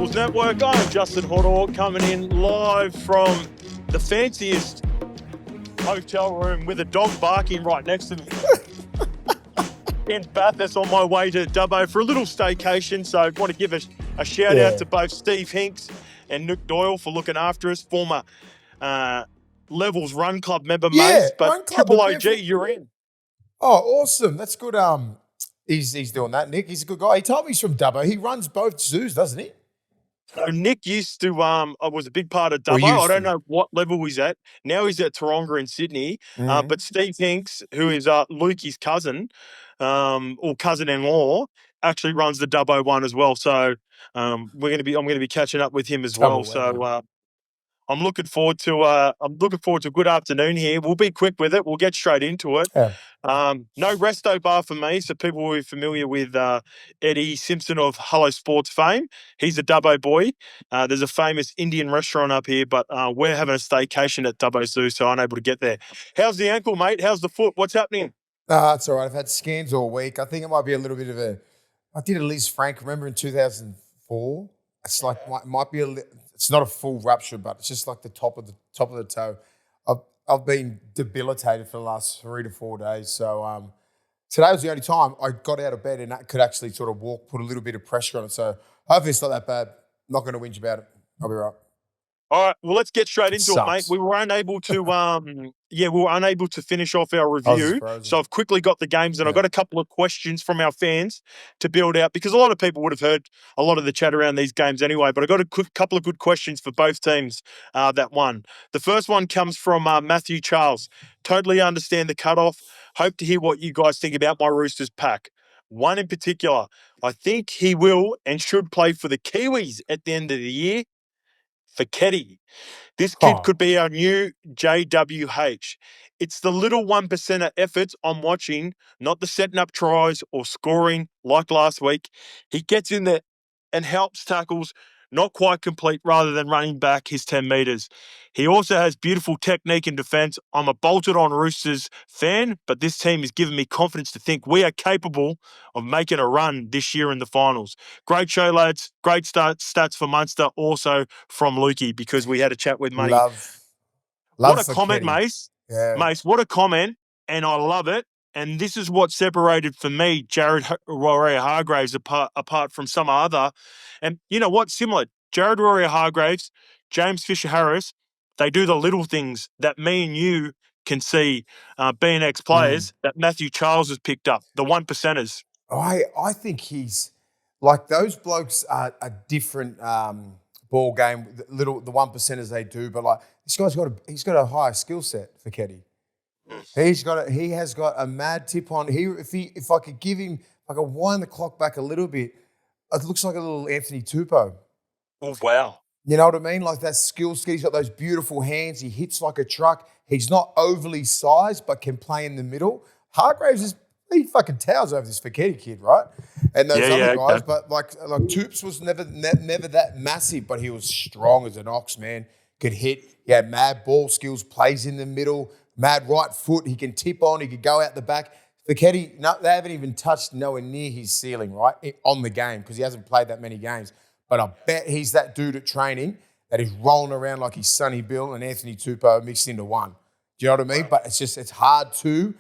Eagles Network. I'm Justin Horo, coming in live from the fanciest hotel room with a dog barking right next to me in Bathurst on my way to Dubbo for a little staycation. So I want to give a shout out to both Steve Hinks and Nick Doyle for looking after us, former Levels Run Club member, mates. But Triple OG, you're in. Oh, awesome. That's good. He's doing that, Nick. He's a good guy. He told me he's from Dubbo. He runs both zoos, doesn't he? So Nick used to, was a big part of Dubbo. I don't know what level he's at. Now he's at Taronga in Sydney. But Steve Hinks, who is Lukey's cousin, or cousin-in-law, actually runs the Dubbo one as well. So I'm going to be catching up with him as well. So I'm looking forward to a good afternoon here. We'll be quick with it. We'll get straight into it. Yeah. No resto bar for me, so people will be familiar with Eddie Simpson of Hello Sports fame. He's a Dubbo boy. There's a famous Indian restaurant up here, but we're having a staycation at Dubbo Zoo, so I'm unable to get there. How's the ankle, mate? How's the foot? What's happening? It's all right. I've had scans all week. I think it might be a little bit of I did a Liz Frank, remember in 2004? It's like, might be it's not a full rupture, but it's just like the top of the toe. I've been debilitated for the last 3 to 4 days. So today was the only time I got out of bed and I could actually sort of walk, put a little bit of pressure on it. So hopefully it's not that bad. Not going to whinge about it. I'll be right. All right, well, let's get straight into it, mate. We were unable to finish off our review. So I've quickly got the games, and I've got a couple of questions from our fans to build out, because a lot of people would have heard a lot of the chat around these games anyway. But I've got a couple of good questions for both teams that won. The first one comes from Matthew Charles. Totally understand the cutoff. Hope to hear what you guys think about my Roosters pack. One in particular, I think he will and should play for the Kiwis at the end of the year. Footy. This kid could be our new JWH. It's the little 1% efforts I'm watching, not the setting up tries or scoring like last week. He gets in there and helps tackles, not quite complete, rather than running back his 10 metres. He also has beautiful technique in defence. I'm a bolted-on Roosters fan, but this team has given me confidence to think we are capable of making a run this year in the finals. Great show, lads. Great stats for Munster, also from Lukey, because we had a chat with Money. Love what a comment, Mace. Yeah. Mace, what a comment, and I love it. And this is what separated for me Jared Waerea-Hargreaves apart from some other. And you know what? Similar. Jared Waerea-Hargreaves, James Fisher-Harris, they do the little things that me and you can see being ex-players that Matthew Charles has picked up, the 1%ers. I think he's like those blokes are a different ball game. The 1%ers they do, but like this guy's got a higher skill set for Keddy. He has got a mad tip on. If I could give him, I could wind the clock back a little bit, it looks like a little Anthony Tupou. Oh, wow. You know what I mean? Like that skill set. He's got those beautiful hands. He hits like a truck. He's not overly sized, but can play in the middle. Hargreaves he fucking towers over this Footy kid, right? And those other guys, but like Toops was never that massive, but he was strong as an ox, man. Could hit. He had mad ball skills, plays in the middle, mad right foot. He can tip on. He could go out the back. Footy, no, they haven't even touched nowhere near his ceiling, right, on the game, because he hasn't played that many games. But I bet he's that dude at training that is rolling around like he's Sonny Bill and Anthony Tupou mixed into one. Do you know what I mean? But it's hard to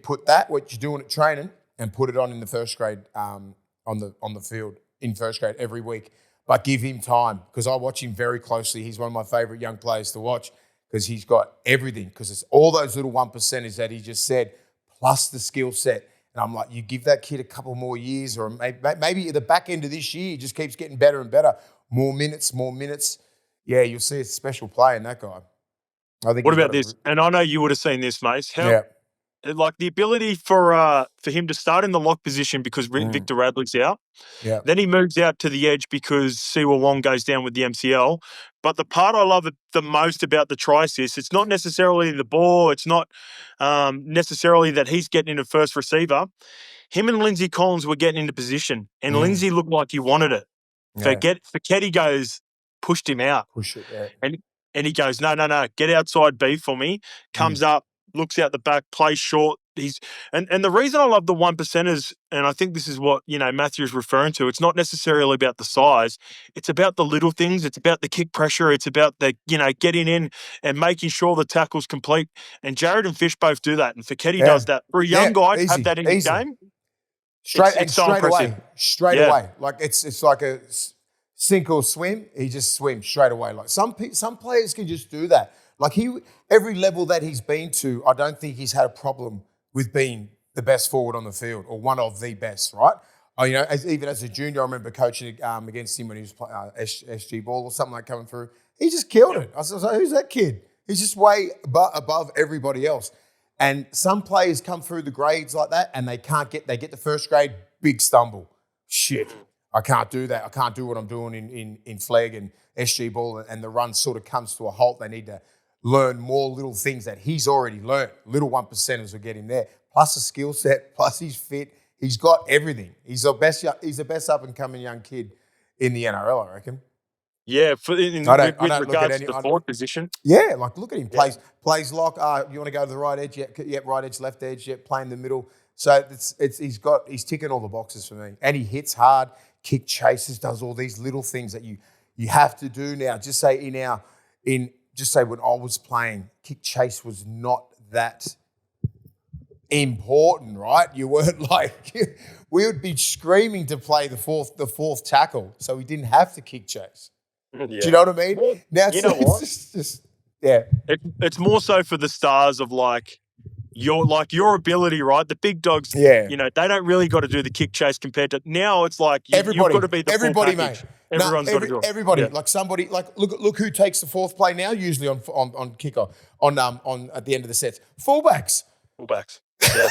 put that, what you're doing at training, and put it on in the first grade on the field in first grade every week. But give him time, because I watch him very closely. He's one of my favourite young players to watch, because he's got everything, because it's all those little 1%ers that he just said, plus the skill set. And I'm like, you give that kid a couple more years, or maybe at the back end of this year, he just keeps getting better and better. More minutes. Yeah, you'll see a special play in that guy. I think. What about this? And I know you would have seen this, Mace. Like the ability for him to start in the lock position because Victor Radley's out. Yeah. Then he moves out to the edge because Siwa Wong goes down with the MCL. But the part I love the most about the try assist, it's not necessarily the ball. It's not necessarily that he's getting into first receiver. Him and Lindsay Collins were getting into position, and Lindsay looked like he wanted it. Yeah. Footy goes, pushed him out. Push it, yeah. And he goes, no, get outside B for me. Comes up, looks out the back, plays short. And the reason I love the 1%ers, and I think this is what, Matthew's referring to, it's not necessarily about the size. It's about the little things. It's about the kick pressure. It's about the, getting in and making sure the tackle's complete. And Jared and Fish both do that. And Fekete does that. For a young guy to have that in his game, it's so impressive. Straight away. Like it's like a sink or swim. He just swims straight away. Like some players can just do that. Like every level that he's been to, I don't think he's had a problem with being the best forward on the field or one of the best, right? Even as a junior, I remember coaching against him when he was playing SG ball or something like coming through. He just killed it. I was like, who's that kid? He's just way above everybody else. And some players come through the grades like that and they get the first grade, big stumble. Shit, I can't do that. I can't do what I'm doing in flag and SG ball, and the run sort of comes to a halt. They need to learn more little things that he's already learned. Little 1%ers will get him there. Plus a skill set, plus he's fit. He's got everything. He's the best up-and-coming young kid in the NRL, I reckon. Yeah, with regards to the forward position. Yeah, like look at him. Plays lock. You want to go to the right edge? Yep, right edge, left edge. Yep, play in the middle. So he's ticking all the boxes for me. And he hits hard, kick chases, does all these little things that you have to do now. Just say when I was playing, kick chase was not that important, right? You weren't like we would be screaming to play the fourth tackle, so we didn't have to kick chase. Yeah. Do you know what I mean? Now it's just It's more so for the stars of your ability, right? The big dogs, they don't really got to do the kick chase compared to now. It's like you've got to be the everybody, full package. mate. Everyone's got to do it. Everybody, like somebody, like look who takes the fourth play now. Usually on kickoff, on at the end of the sets, fullbacks. Yeah.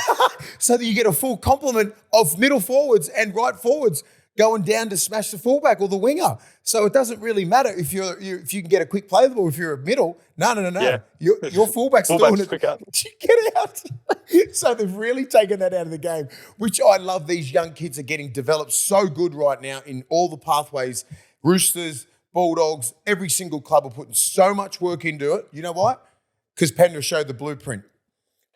So that you get a full complement of middle forwards and right forwards going down to smash the fullback or the winger. So it doesn't really matter if you can get a quick play the ball if you're a middle. No. Yeah. Your fullback's doing it. Quicker. Get out. So they've really taken that out of the game, which I love. These young kids are getting developed so good right now in all the pathways. Roosters, Bulldogs, every single club are putting so much work into it. You know why? Because Penrith showed the blueprint.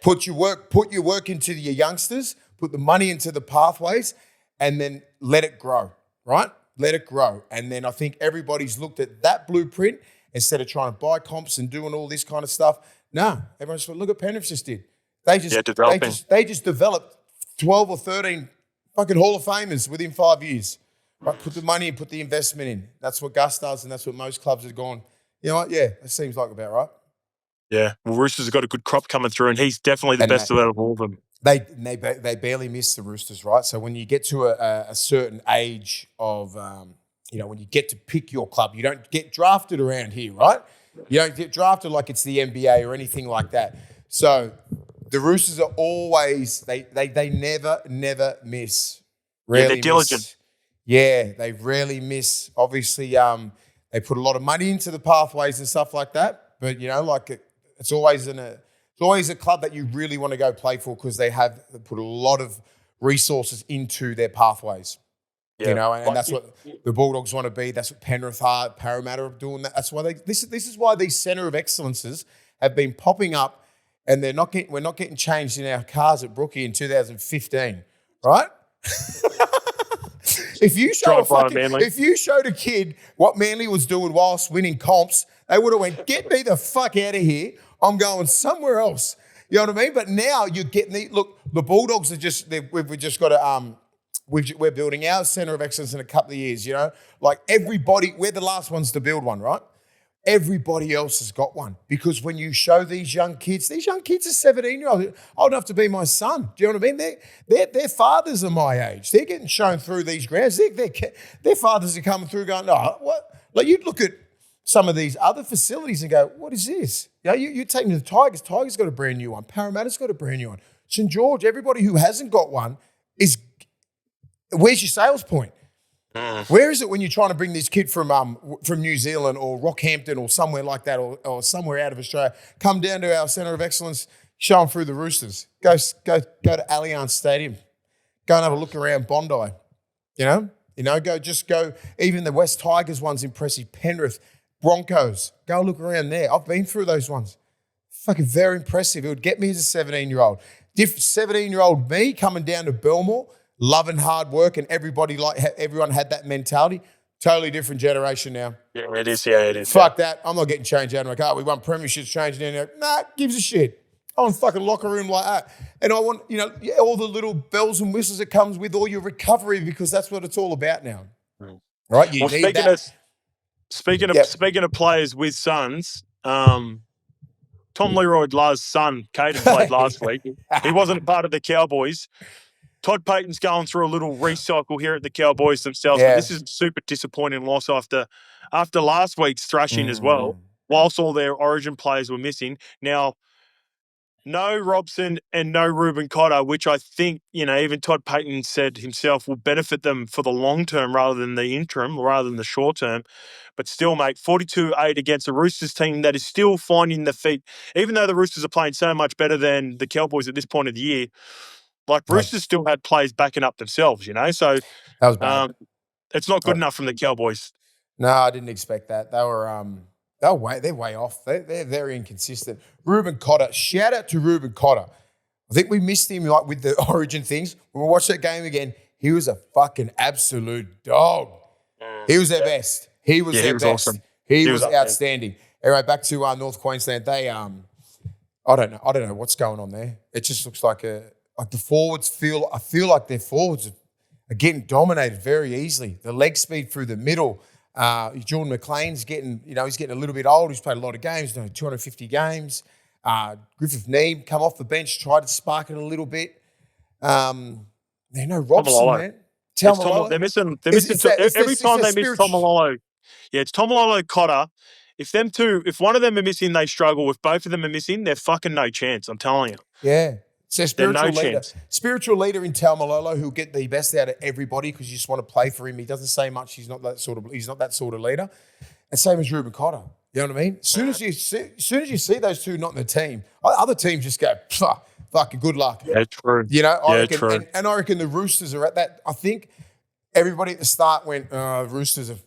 Put your work into your youngsters, put the money into the pathways, and then let it grow, right? Let it grow. And then I think everybody's looked at that blueprint instead of trying to buy comps and doing all this kind of stuff. No, everyone's look at Penrith just did. They just developed 12 or 13 fucking Hall of Famers within 5 years. Right? Put the money and put the investment in. That's what Gus does, and that's what most clubs have gone. You know what? Yeah, that seems like about right. Yeah, well, Roosters have got a good crop coming through, and he's definitely the best out of all of them. They barely miss the Roosters, right? So when you get to a certain age of, when you get to pick your club, you don't get drafted around here, right? You don't get drafted like it's the NBA or anything like that. So the Roosters are always they never miss. They're diligent. They rarely miss. Obviously, they put a lot of money into the pathways and stuff like that. But it's always a club that you really want to go play for because they put a lot of resources into their pathways. Yeah. And that's what the Bulldogs want to be. That's what Penrith are, Parramatta are doing. That's why this is why these centre of excellences have been popping up, and we're not getting changed in our cars at Brookie in 2015, right? If you showed a kid what Manly was doing whilst winning comps, they would have went, get me the fuck out of here. I'm going somewhere else. You know what I mean? But now you're getting the Bulldogs are we've just got to we're building our centre of excellence in a couple of years, Like everybody, we're the last ones to build one, right? Everybody else has got one. Because when you show these young kids are 17-year-olds, old enough to be my son. Do you know what I mean? Their fathers are my age. They're getting shown through these grounds. Their fathers are coming through going, oh, what? Like you'd look at some of these other facilities and go, what is this? You take me to the Tigers. Tigers got a brand new one. Parramatta's got a brand new one. St. George, everybody who hasn't got one where's your sales point? Where is it when you're trying to bring this kid from New Zealand or Rockhampton or somewhere like that or somewhere out of Australia, come down to our centre of excellence, show them through the Roosters. Go to Allianz Stadium. Go and have a look around Bondi. Go. Even the West Tigers one's impressive. Penrith, Broncos. Go look around there. I've been through those ones. Fucking very impressive. It would get me as a 17-year-old. 17-year-old me coming down to Belmore, loving hard work, and everyone had that mentality. Totally different generation now. Yeah, it is. Yeah, it is. Fuck that. I'm not getting changed out of my car. We won premierships, changing in there. Nah, gives a shit. I want fucking locker room like that. And I want, all the little bells and whistles that comes with all your recovery, because that's what it's all about now. Right? You need that. Speaking of players with sons, Tom Leroy La's son, Caden, played last week. He wasn't a part of the Cowboys. Todd Payton's going through a little recycle here at the Cowboys themselves, but this is a super disappointing loss after last week's thrashing as well, whilst all their origin players were missing. Now, no Robson and no Ruben Cotter, which I think, even Todd Payton said himself will benefit them for the long term rather than the interim, rather than the short term. But still, mate, 42-8 against a Roosters team that is still finding the feet, even though the Roosters are playing so much better than the Cowboys at this point of the year. Like, Roosters still had players backing up themselves, So that was bad. It's not good enough from the Cowboys. No, I didn't expect that. They're way off. They're very inconsistent. Ruben Cotter, shout out to Ruben Cotter. I think we missed him with the origin things. When we watched that game again, he was a fucking absolute dog. He was their best. He was their best. Awesome. He was outstanding. Anyway, back to North Queensland. They I don't know what's going on there. It just looks like the forwards I feel like their forwards are getting dominated very easily. The leg speed through the middle. Jordan McLean's getting, he's getting a little bit old. He's played a lot of games, 250 games. Griffith Neeb come off the bench, tried to spark it a little bit. No Robson, man. They're missing every time they miss Tomalolo. Yeah, it's Tomalolo, Cotter. If one of them are missing, they struggle. If both of them are missing, they're fucking no chance. I'm telling you. Yeah. It's a spiritual leader in Taumalo who'll get the best out of everybody because you just want to play for him. He doesn't say much. He's not that sort of leader. And same as Ruben Cotter. You know what I mean? As soon as you see those two not in the team, other teams just go, fucking good luck. Yeah, true. I reckon, and I reckon the Roosters are at that. I think everybody at the start went, Roosters have.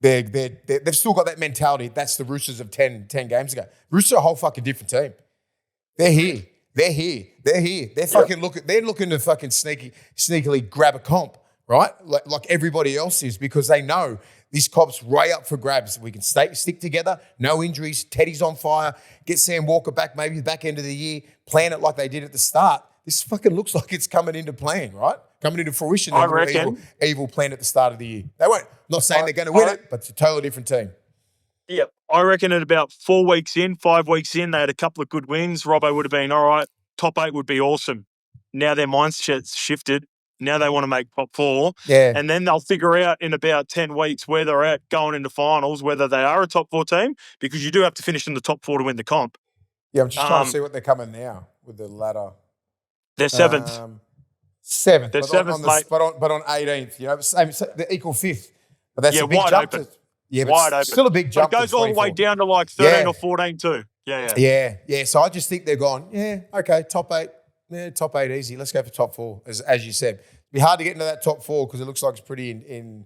They've still got that mentality. That's the Roosters of 10 games ago. Roosters are a whole fucking different team. They're here. They're fucking looking. They're looking to fucking sneakily grab a comp, right? Like everybody else is, because they know this comp's way up for grabs. We can stick together, no injuries. Teddy's on fire. Get Sam Walker back, maybe the back end of the year. Plan it like they did at the start. This fucking looks like it's coming into plan, right? Coming into fruition. I reckon evil plan at the start of the year. They won't. I'm not saying they're going to win it, but it's a totally different team. Yep. I reckon at about 5 weeks in, they had a couple of good wins. Robbo would have been, all right, top 8 would be awesome. Now their mindset's shifted. Now they want to make top 4. Yeah. And then they'll figure out in about 10 weeks where they're at going into finals, whether they are a top 4 team, because you do have to finish in the top 4 to win the comp. Yeah, I'm just trying to see what they're coming now with the ladder. They're 7th. 7th. They're 7th, mate. But on 18th, they're equal 5th. But that's a big wide jump. Open. Yeah, but open. Still a big jump. But it goes all the way down to like 13 or 14 too. Yeah. So I just think they're gone, okay, top 8. Yeah, top 8 easy. Let's go for top 4, as you said. It'd be hard to get into that top 4 because it looks like it's pretty in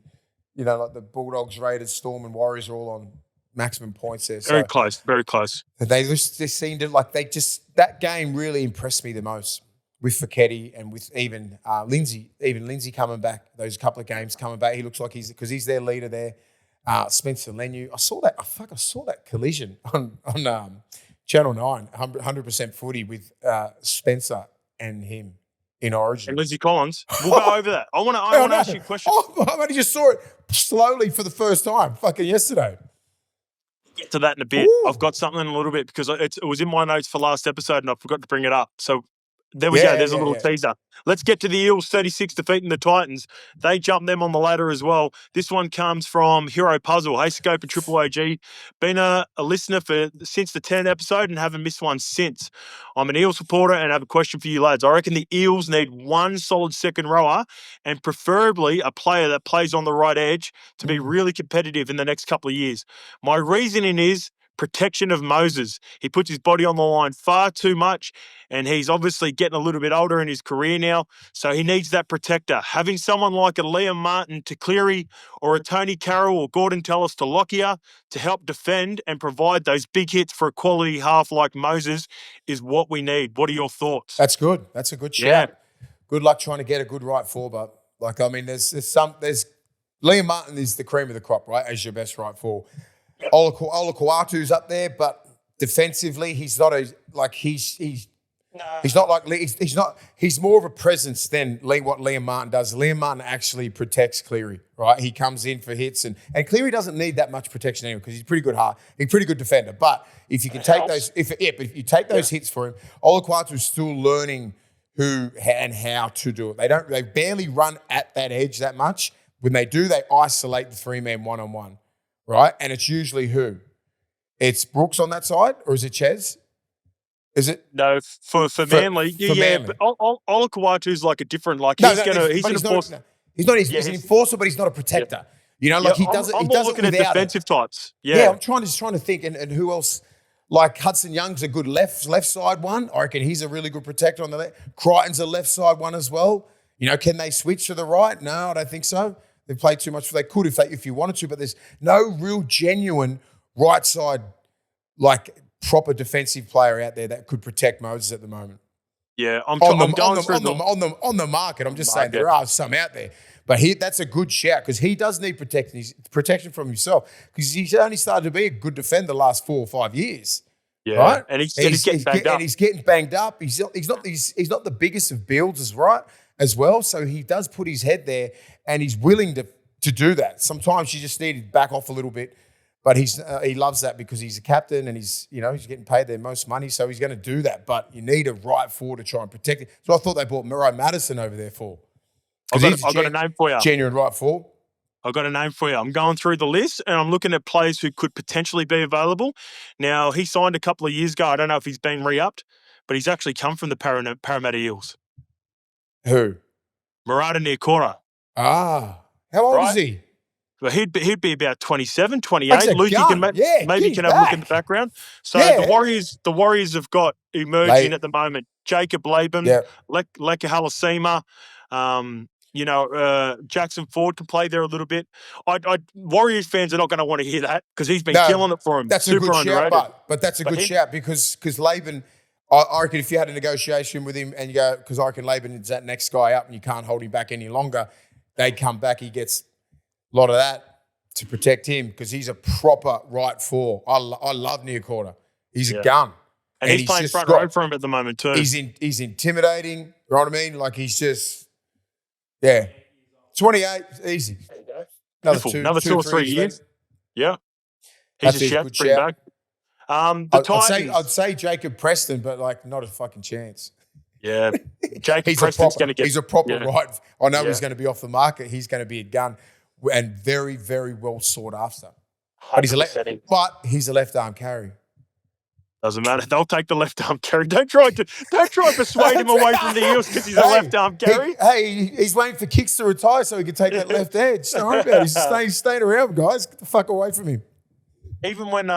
like the Bulldogs, Raiders, Storm and Warriors are all on maximum points there. Very close. They just seemed to that game really impressed me the most with Fekete and with even Lindsay coming back, those couple of games coming back. He looks like because he's their leader there. Spencer Lenu. I saw that collision on Channel 9, 100% footy with Spencer and him in Origin. And Lindsay Collins. We'll go over that. I want to ask you a question. I only just saw it slowly for the first time fucking yesterday. Get to that in a bit. Ooh. I've got something in a little bit because it was in my notes for last episode and I forgot to bring it up. So there we go. There's a little teaser. Let's get to the Eels 36 defeating the Titans. They jumped them on the ladder as well. This one comes from Hero Puzzle. Hey, Scope and Triple OG. Been a listener since the 10th episode and haven't missed one since. I'm an Eels supporter and have a question for you lads. I reckon the Eels need one solid second rower and preferably a player that plays on the right edge to be really competitive in the next couple of years. My reasoning is protection of Moses. He puts his body on the line far too much, and he's obviously getting a little bit older in his career now, so he needs that protector. Having someone like a Liam Martin to Cleary or a Tony Carroll or Gordon Tallis to Lockyer to help defend and provide those big hits for a quality half like Moses is what we need. What are your thoughts? That's good. That's a good shout. Good luck trying to get a good right four, but there's Liam Martin is the cream of the crop, right? As your best right four. Olakuatu's up there, but defensively, he's not he's more of a presence than what Liam Martin does. Liam Martin actually protects Cleary, right? He comes in for hits, and Cleary doesn't need that much protection anyway because he's pretty good defender. But if you can take those, if you take those hits for him, Olakuatu's still learning who and how to do it. They barely run at that edge that much. When they do, they isolate the three-man one-on-one, right? And it's usually who? It's Brooks on that side, or is it Ches? Is it? No, for Manly. Manly. But Olakuatu's like a different, he's an enforcer. He's an enforcer, but he's not a protector. You know, he does it. I'm He does looking it at defensive types. Yeah, I'm trying to think, and who else? Like Hudson Young's a good left side one. I reckon he's a really good protector on the left. Crichton's a left side one as well. You know, can they switch to the right? No, I don't think so. They play too much. They could if you wanted to, but there's no real genuine right side proper defensive player out there that could protect Moses at the moment. Yeah, I'm on the market. I'm just saying there are some out there, but that's a good shout because he does need protection from himself because he's only started to be a good defender the last 4 or 5 years. Yeah, right, and he's getting banged up. And he's getting banged up. He's not the biggest of builds, right, as well. So he does put his head there, and he's willing to do that. Sometimes you just need to back off a little bit. But he loves that because he's a captain and he's getting paid their most money, so he's going to do that. But you need a right forward to try and protect it. So I thought they brought Murray Madison over there for. I've got a name for you. Genuine right forward. I've got a name for you. I'm going through the list and I'm looking at players who could potentially be available. Now, he signed a couple of years ago. I don't know if he's been re-upped, but he's actually come from the Parramatta Eels. Who? Murata Niokora. Ah. How old is he? Well, he'd be about 27, 28. Luke, you can have a look in the background. So the Warriors have got emerging at the moment. Jacob Laban, Leka Halasima, Jackson Ford can play there a little bit. Warriors fans are not going to want to hear that because he's been killing it for him. That's super a good underrated. shout, but that's a good shout because Laban, I reckon if you had a negotiation with him and you go, because I reckon Laban is that next guy up and you can't hold him back any longer, they'd come back, he gets a lot of that to protect him because he's a proper right four. I love Niokora. He's a gun. And he's playing front row for him at the moment too. He's intimidating. You know what I mean? Like he's just, 28, easy. Another 2 or 3 years. Yeah. He's a chef, bring back. I'd say Jacob Preston, but not a fucking chance. Yeah. Jacob Preston's going to get... He's a proper right. I know he's going to be off the market. He's going to be a gun and very, very well sought after. But he's a left arm carry. Doesn't matter. They'll take the left arm carry. Don't try to persuade him away from the Eels because he's a left arm carry. He's waiting for Kicks to retire so he can take that left edge. Don't worry about it. He's staying around, guys. Get the fuck away from him. Even when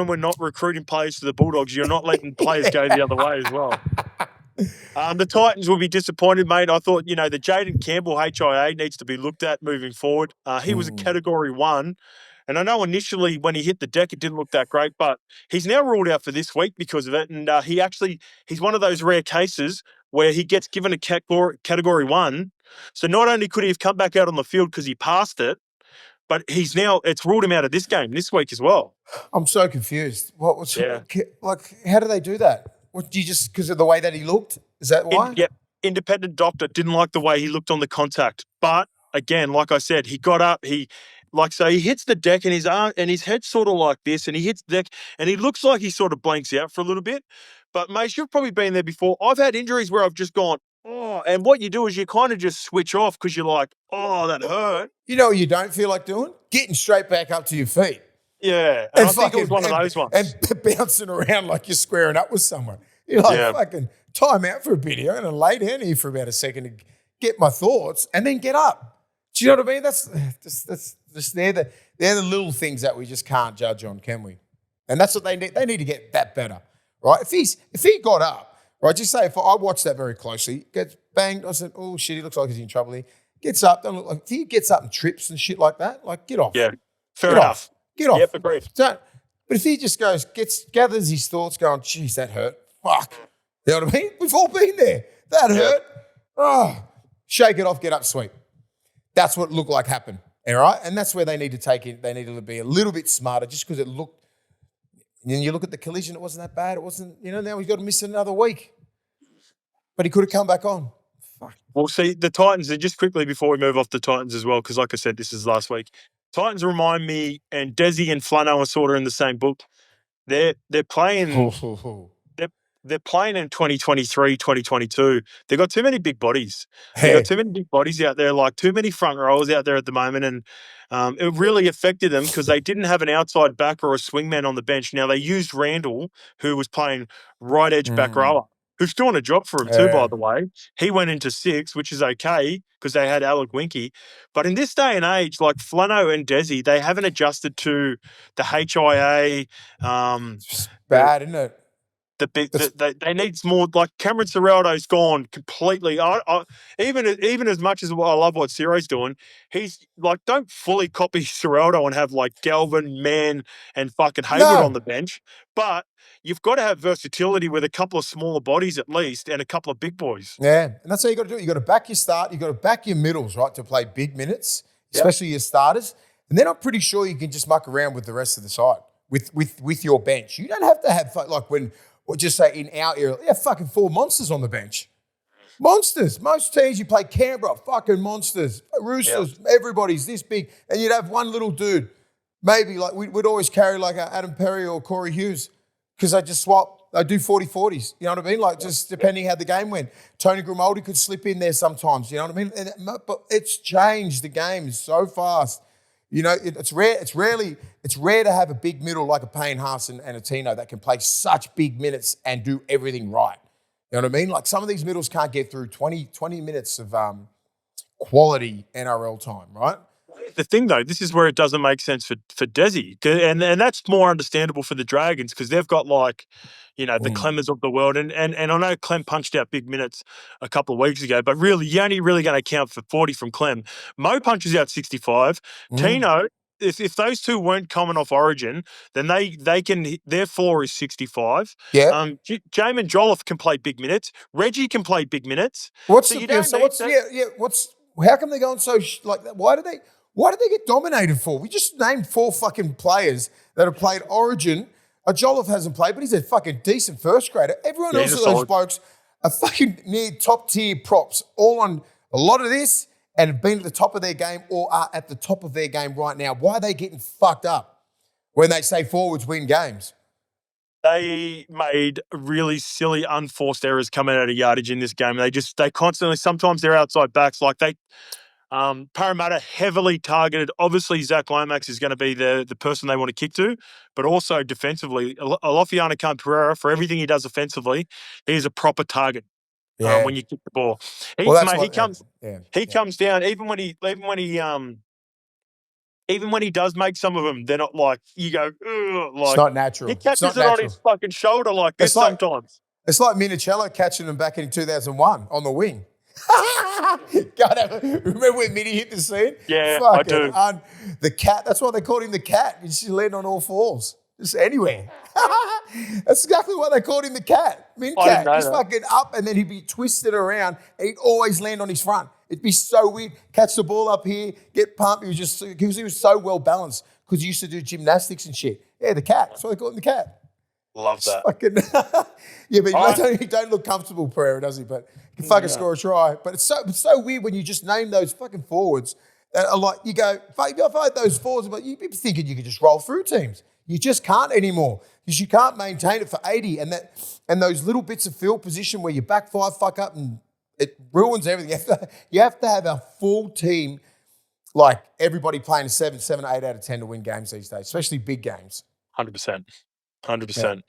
we're not recruiting players to the Bulldogs, you're not letting players go the other way as well. The Titans will be disappointed, mate. I thought, the Jaden Campbell HIA needs to be looked at moving forward. He was a Category 1. And I know initially when he hit the deck, it didn't look that great, but he's now ruled out for this week because of it. And he's one of those rare cases where he gets given a Category 1. So not only could he have come back out on the field because he passed it, but it's ruled him out of this game this week as well. I'm so confused. How do they do that? Just because of the way that he looked? Is that why? Independent doctor didn't like the way he looked on the contact. But again, like I said, he got up, he hits the deck and his head's sort of like this and he hits the deck and he looks like he sort of blanks out for a little bit. But mate, you've probably been there before. I've had injuries where I've just gone, oh, and what you do is you kind of just switch off because you're like, oh, that hurt. You know what you don't feel like doing? Getting straight back up to your feet. Yeah, and I think it was one of those ones. And bouncing around like you're squaring up with someone. You're like, fucking time out for a bit here. I'm going to lay down here for about a second to get my thoughts and then get up. Do you know what I mean? That's they're the little things that we just can't judge on, can we? And that's what they need. They need to get that better, right? If he got up, right, just say if I watched that very closely, gets banged, I said, oh shit, he looks like he's in trouble here. Gets up, don't look like if he gets up and trips and shit like that, like get off. Yeah, fair enough. Get off. Yep, agreed. But if he just gathers his thoughts, going, geez, that hurt. Fuck. You know what I mean? We've all been there. That hurt. Oh, shake it off, get up, sweep. That's what looked like happened. All right? And that's where they need to take it. They need to be a little bit smarter just because it looked. And you look at the collision, it wasn't that bad. It wasn't, now he's got to miss another week. But he could have come back on. Fuck. Well, see, the Titans, and just quickly before we move off the Titans as well, because like I said, this is last week. Titans remind me, and Desi and Flano are sort of in the same book. They're playing. They're playing in 2023, 2022. They've got too many big bodies. They've got too many big bodies out there, like too many front rowers out there at the moment. And it really affected them because they didn't have an outside back or a swingman on the bench. Now, they used Randall, who was playing right edge back rower, who's doing a job for him too, by the way. He went into 6, which is okay because they had Alec Winky. But in this day and age, like Flano and Desi, they haven't adjusted to the HIA. It's bad, isn't it? They need more, like Cameron Ciraldo's gone completely. Even as much as I love what Ciro's doing, he's like, don't fully copy Ciraldo and have like Galvin, Mann, and fucking Hayward on the bench. But you've got to have versatility with a couple of smaller bodies at least and a couple of big boys. Yeah, and that's how you got to do it. You got to back your start. You got to back your middles, right, to play big minutes, especially your starters. And then I'm pretty sure you can just muck around with the rest of the side with your bench. You don't have to have like when. Or just say in our era, fucking 4 monsters on the bench. Monsters. Most teams you play Canberra, fucking monsters. Roosters, everybody's this big. And you'd have one little dude. Maybe like we'd always carry like Adam Perry or Corey Hughes because they just swap. They do 40-40s. You know what I mean? Like just depending how the game went. Tony Grimaldi could slip in there sometimes. You know what I mean? But it's changed the game so fast. It's rare. It's rare to have a big middle like a Payne Haas and a Tino that can play such big minutes and do everything right. You know what I mean? Like some of these middles can't get through 20 minutes of quality NRL time, right? The thing, though, this is where it doesn't make sense for Desi. And that's more understandable for the Dragons because they've got like, the Clemmers of the world. And I know Clem punched out big minutes a couple of weeks ago, but really, you're only really going to count for 40 from Clem. Mo punches out 65. Tino, if those two weren't coming off Origin, then they can, their floor is 65. Yeah. Jamin Jolliffe can play big minutes. Reggie can play big minutes. How come they're going so like that? Why did they get dominated for? We just named 4 fucking players that have played Origin. Jolliffe hasn't played, but he's a fucking decent first grader. Everyone else of those blokes are fucking near top tier props, all on a lot of this and have been at the top of their game or are at the top of their game right now. Why are they getting fucked up when they say forwards win games? They made really silly, unforced errors coming out of yardage in this game. They constantly, sometimes they're outside backs. Like Parramatta heavily targeted. Obviously, Zach Lomax is going to be the person they want to kick to, but also defensively, Alofiana Khan-Pereira, for everything he does offensively, he's a proper target when you kick the ball. He comes down even when he does make some of them, they're not like you go. Like, it's not natural. He catches it on his fucking shoulder like this sometimes. It's like Minicello catching them back in 2001 on the wing. Remember when Minnie hit the scene? Yeah, I do. The cat, that's why they called him the cat. He just landed on all fours. Just anywhere. That's exactly why they called him the cat. Cat. He's fucking up and then he'd be twisted around and he'd always land on his front. It'd be so weird. Catch the ball up here, get pumped. He was so well balanced because he used to do gymnastics and shit. Yeah, the cat. That's why they called him the cat. Love that. But he don't look comfortable, Pereira, does he? But he can fucking score a try. But it's so weird when you just name those fucking forwards that are like, you go, fight those forwards, but you'd be thinking you could just roll through teams. You just can't anymore because you can't maintain it for 80 and those little bits of field position where you back 5 fuck up and it ruins everything. You have to have a full team, like everybody playing 7, 8 out of 10 to win games these days, especially big games. 100%. 100%.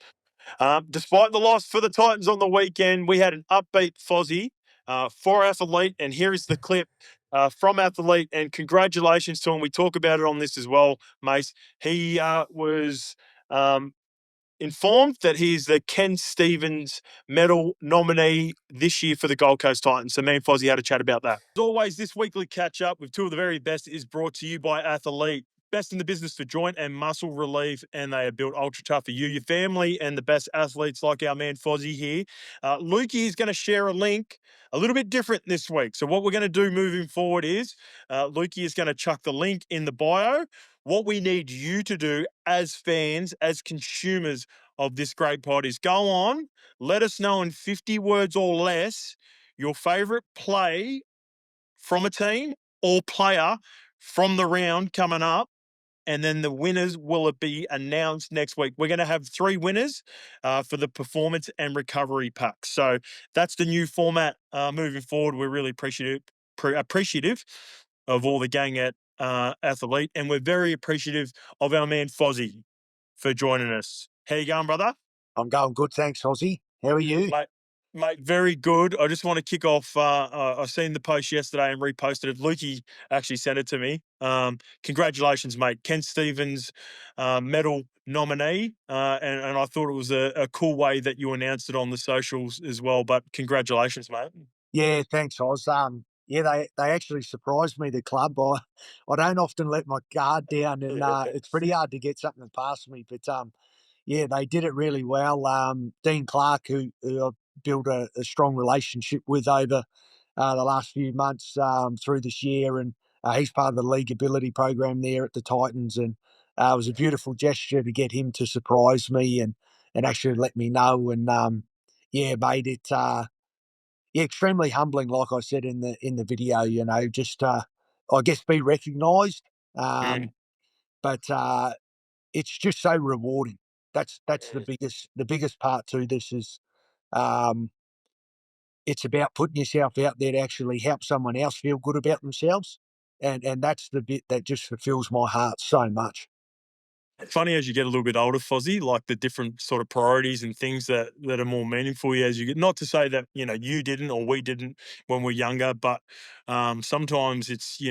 Despite the loss for the Titans on the weekend, we had an upbeat Fozzie for Athlete, and here is the clip from Athlete, and congratulations to him. We talk about it on this as well, Mace. He was informed that he's the Ken Stevens Medal nominee this year for the Gold Coast Titans. So me and Fozzie had a chat about that. As always, this weekly catch-up with two of the very best is brought to you by Athlete. Best in the business for joint and muscle relief, and they are built ultra tough for you, your family, and the best athletes like our man Fozzie here. Lukey is going to share a link a little bit different this week. So what we're going to do moving forward is Lukey is going to chuck the link in the bio. What we need you to do as fans, as consumers of this great pod is go on, let us know in 50 words or less your favorite play from a team or player from the round coming up. And then the winners will be announced next week. We're going to have 3 winners for the performance and recovery pack. So that's the new format moving forward. We're really appreciative of all the gang at Athlete, and we're very appreciative of our man Fozzie for joining us. How you going, brother? I'm going good, thanks, Ozzy. How are you? Mate, very good. I just want to kick off. I've seen the post yesterday and reposted it. Lukey actually sent it to me. Congratulations, mate. Ken Stevens medal nominee. And I thought it was a cool way that you announced it on the socials as well. But congratulations, mate. Yeah, thanks, Oz. Yeah, they actually surprised me, the club. I don't often let my guard down, and it's pretty hard to get something past me. But yeah, they did it really well. Dean Clark, who I've built a strong relationship with over the last few months through this year, and he's part of the league ability program there at the Titans, and it was a beautiful gesture to get him to surprise me and actually let me know, and yeah, made it yeah, extremely humbling. Like I said in the video, just I guess be recognised, but it's just so rewarding. That's the biggest part to this is um, it's about putting yourself out there to actually help someone else feel good about themselves, and that's the bit that just fulfills my heart so much. Funny as you get a little bit older, Fozzie, like the different sort of priorities and things that are more meaningful as you get. Not to say that you didn't or we didn't when we're younger, but sometimes it's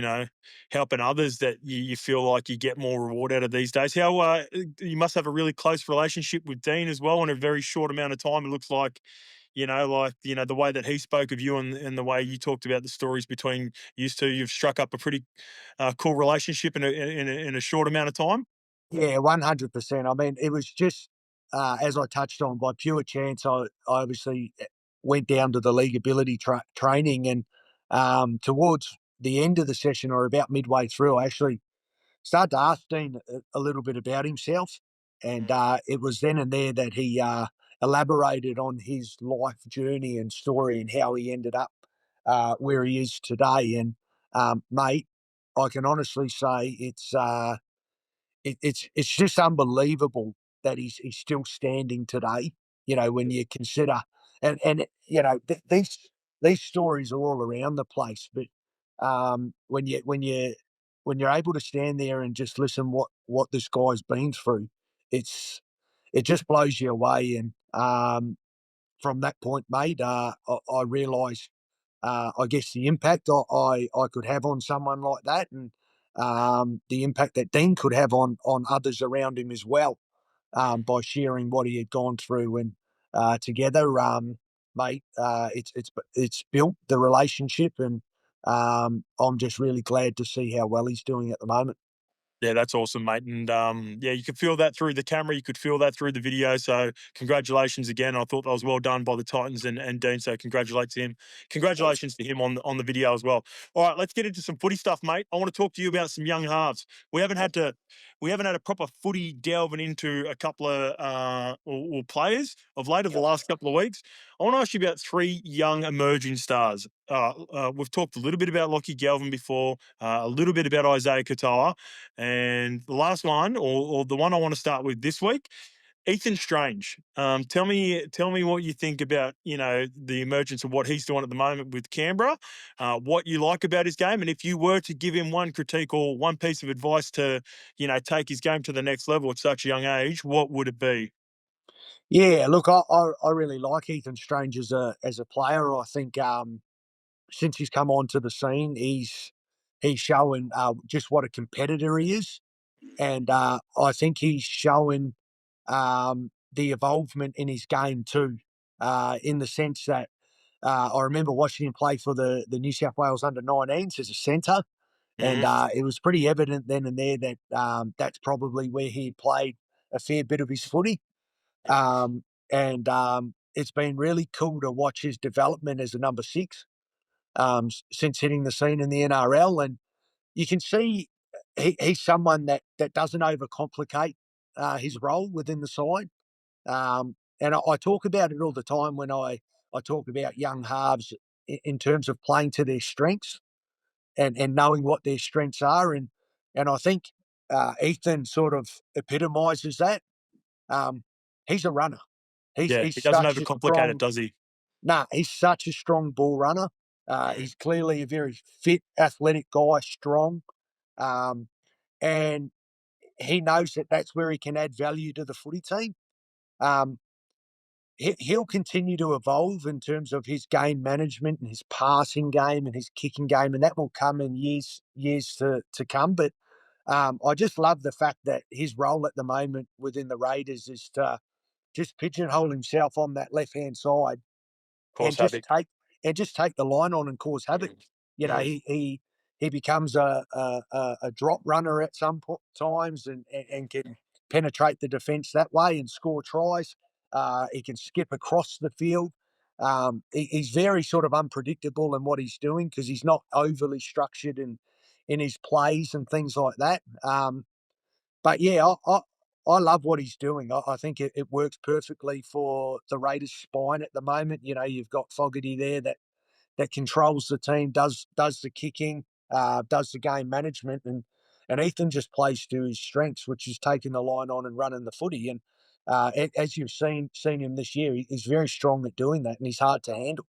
helping others that you feel like you get more reward out of these days. How you must have a really close relationship with Dean as well in a very short amount of time. It looks like the way that he spoke of you and the way you talked about the stories between you two, you've struck up a pretty cool relationship in a short amount of time. Yeah, 100%. I mean, it was just as I touched on, by pure chance. I obviously went down to the league ability training, and towards the end of the session, or about midway through, I actually started to ask Dean a little bit about himself, and it was then and there that he elaborated on his life journey and story and how he ended up where he is today. And mate, I can honestly say it's just unbelievable that he's still standing today. When you consider, and these stories are all around the place, but when you're able to stand there and just listen what this guy's been through, it just blows you away. And from that point, mate, I realised, I guess, the impact I could have on someone like that, and the impact that Dean could have on others around him as well, by sharing what he had gone through. And together, mate, it's built the relationship, and I'm just really glad to see how well he's doing at the moment. Yeah, that's awesome, mate. And yeah, you could feel that through the camera. You could feel that through the video. So congratulations again. I thought that was well done by the Titans and Dean. So congratulations to him on the video as well. All right, let's get into some footy stuff, mate. I want to talk to you about some young halves. We haven't had a proper footy delving into a couple of or players of late of the last couple of weeks. I want to ask you about 3 young emerging stars. We've talked a little bit about Lockie Galvin before, a little bit about Isaiah Katoa. And the last one, or the one I want to start with this week, Ethan Strange. Tell me what you think about the emergence of what he's doing at the moment with Canberra. What you like about his game, and if you were to give him one critique or one piece of advice to take his game to the next level at such a young age, what would it be? Yeah, look, I really like Ethan Strange as a player. I think since he's come onto the scene, he's showing just what a competitor he is, and I think he's showing the evolvement in his game too, in the sense that I remember watching him play for the New South Wales under-19s as a centre, and it was pretty evident then and there that that's probably where he played a fair bit of his footy. And it's been really cool to watch his development as a number 6 since hitting the scene in the NRL. And you can see he's someone that doesn't overcomplicate his role within the side. And I talk about it all the time when I talk about young halves in terms of playing to their strengths and knowing what their strengths are. And I think Ethan sort of epitomises that. He's a runner. Yeah, He's he doesn't such a overcomplicate it, strong. does he? Nah, he's such a strong ball runner. He's clearly a very fit, athletic guy, strong, um, and he knows that that's where he can add value to the footy team. Um, he'll continue to evolve in terms of his game management and his passing game and his kicking game, and that will come in years to come. But I just love the fact that his role at the moment within the Raiders is to just pigeonhole himself on that left hand side Cause havoc. and just take the line on and cause havoc. You know, he becomes a drop runner at some times and can penetrate the defence that way and score tries. He can skip across the field. He's very sort of unpredictable in what he's doing because he's not overly structured in his plays and things like that. But yeah, I love what he's doing. I think it works perfectly for the Raiders' spine at the moment. You know, you've got Fogarty there that controls the team, does the kicking, does the game management, and Ethan just plays to his strengths, which is taking the line on and running the footy. And as you've seen him this year, he's very strong at doing that, and he's hard to handle.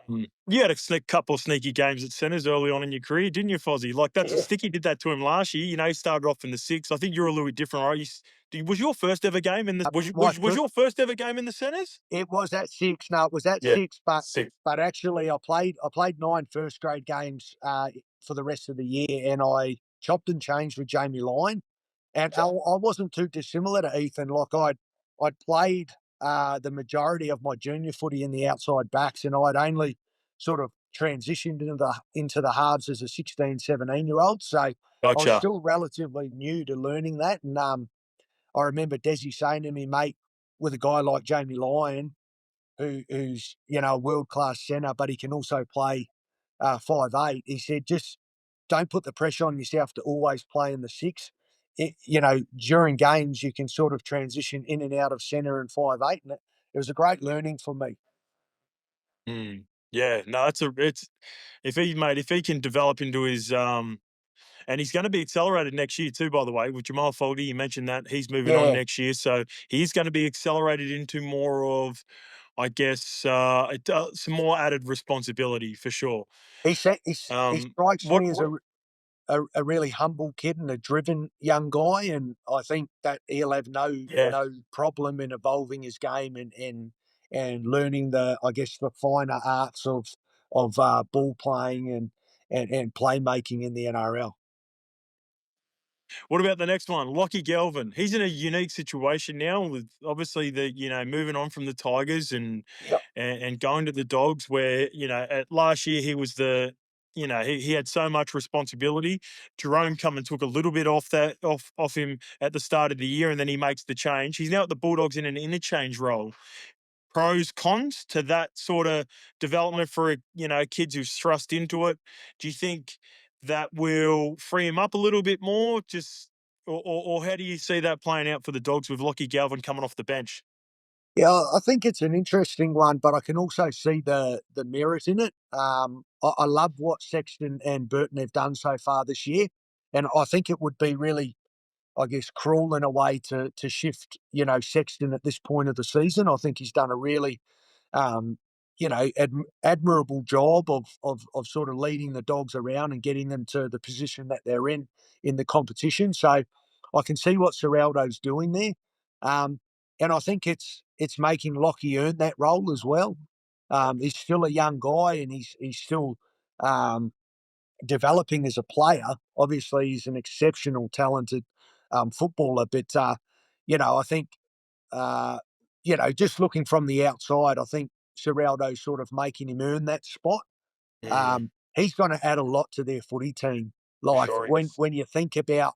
You had a couple of sneaky games at centres early on in your career, didn't you, Fozzie? Like Sticky did that to him last year. You know, he started off in the 6. I think you're a little bit different, right? Was your first ever game in the was your first ever game in the centres? It was at 6. No, it was at 6, but actually I played 9 first grade games for the rest of the year, and I chopped and changed with Jamie Lyon. And I wasn't too dissimilar to Ethan. Like I'd played the majority of my junior footy in the outside backs, and I'd only sort of transitioned into the halves as a 16, 17-year-old. So I was still relatively new to learning that. And I remember Desi saying to me, mate, with a guy like Jamie Lyon, who's a world class centre, but he can also play 5'8". He said, just don't put the pressure on yourself to always play in the 6. During games you can sort of transition in and out of centre and 5'8", and it was a great learning for me. Yeah, no, it's if he can develop into his and he's going to be accelerated next year too, by the way, with Jamal Fogarty. You mentioned that he's moving on next year, so he's going to be accelerated into more of, I guess, some more added responsibility for sure. He strikes me as a really humble kid and a driven young guy, and I think that he'll have no problem in evolving his game and learning the finer arts of ball playing and playmaking in the NRL. What about the next one, Lockie Galvin? He's in a unique situation now with obviously moving on from the Tigers and going to the Dogs, where at last year he was he had so much responsibility. Jerome come and took a little bit off him at the start of the year, and then he makes the change. He's now at the Bulldogs in an interchange role. Pros, cons to that sort of development for kids who've thrust into it. Do you think that will free him up a little bit more? Or how do you see that playing out for the Dogs with Lockie Galvin coming off the bench? Yeah, I think it's an interesting one, but I can also see the merit in it. I love what Sexton and Burton have done so far this year, and I think it would be really, cruel in a way to shift, Sexton at this point of the season. I think he's done a really, um, admirable job of sort of leading the Dogs around and getting them to the position that they're in the competition. So I can see what Serraldo's doing there. And I think it's making Lockie earn that role as well. He's still a young guy, and he's still developing as a player. Obviously, he's an exceptional, talented footballer. But I think just looking from the outside, I think Serraldo's sort of making him earn that spot. He's going to add a lot to their footy team. Like Sure when you think about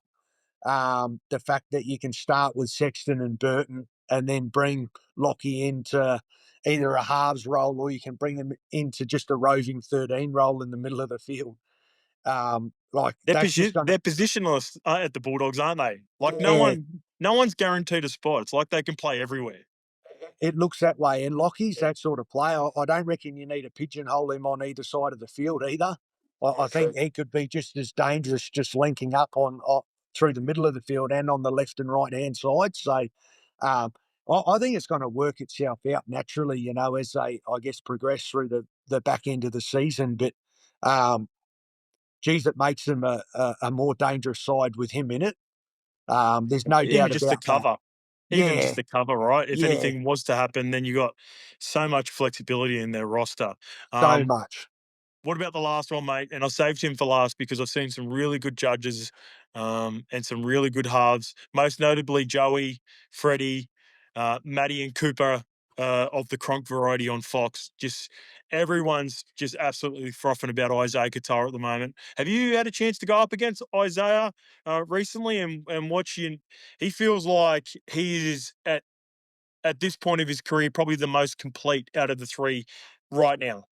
the fact that you can start with Sexton and Burton and then bring Lockie into either a halves role, or you can bring them into just a roving 13 role in the middle of the field. They're positionless at the Bulldogs, aren't they? Like no one's guaranteed a spot. It's like they can play everywhere. It looks that way, and Lockie's that sort of player. I don't reckon you need to pigeonhole him on either side of the field either. I think he could be just as dangerous, just linking up on through the middle of the field and on the left and right hand side. So, I think it's going to work itself out naturally, as they, I guess, progress through the back end of the season. But, geez, it makes them a more dangerous side with him in it. There's no doubt just about the cover. that. Even just the cover, right? If Yeah. anything was to happen, then you got so much flexibility in their roster. So much. What about the last one, mate? And I saved him for last because I've seen some really good judges and some really good halves, most notably Joey, Freddie, Matty and Cooper of the Cronk variety on Fox. Just everyone's just absolutely frothing about Isaiah Qatar at the moment. Have you had a chance to go up against Isaiah recently and watch him? He feels like he is at this point of his career probably the most complete out of the three right now.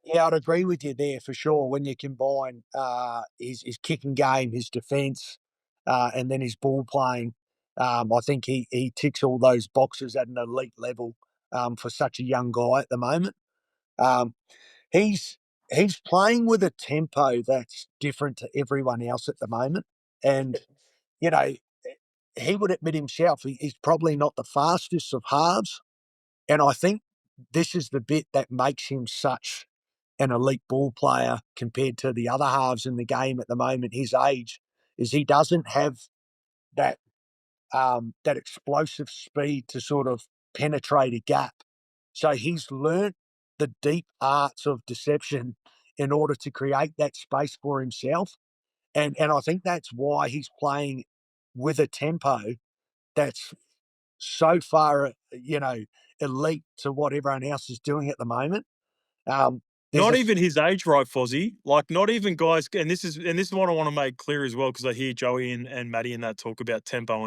Yeah, I'd agree with you there for sure. When you combine his kicking game, his defence, and then his ball playing, I think he ticks all those boxes at an elite level for such a young guy at the moment. Um, he's he's playing with a tempo that's different to everyone else at the moment, and you know he would admit himself he's probably not the fastest of halves, and I think this is the bit that makes him such an elite ball player compared to the other halves in the game at the moment. His age is he doesn't have that that explosive speed to sort of penetrate a gap. So he's learnt the deep arts of deception in order to create that space for himself. And I think that's why he's playing with a tempo that's so far, elite to what everyone else is doing at the moment. Not even his age, right, Fozzie? Like, not even guys, and this is what I want to make clear as well, because I hear Joey and Matty and that talk about tempo,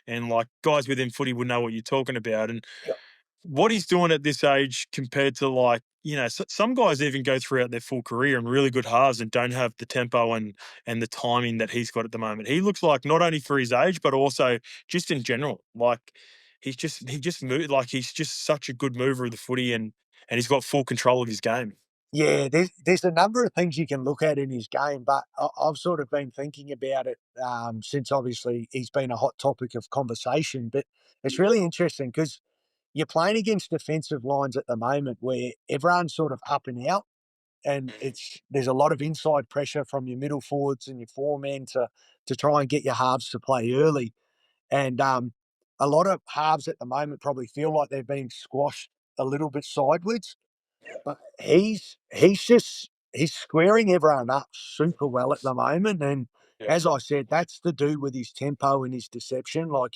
and like guys within footy would know what you're talking about, and what he's doing at this age compared to like, some guys even go throughout their full career and really good halves and don't have the tempo and the timing that he's got at the moment. He looks like not only for his age, but also just in general, like he just moved, like he's just such a good mover of the footy and he's got full control of his game. Yeah, there's a number of things you can look at in his game, but I've sort of been thinking about it since obviously he's been a hot topic of conversation. But it's really interesting because you're playing against defensive lines at the moment where everyone's sort of up and out, and there's a lot of inside pressure from your middle forwards and your foremen to try and get your halves to play early. And a lot of halves at the moment probably feel like they're being squashed a little bit sideways. But he's squaring everyone up super well at the moment, and as I said, that's to do with his tempo and his deception. Like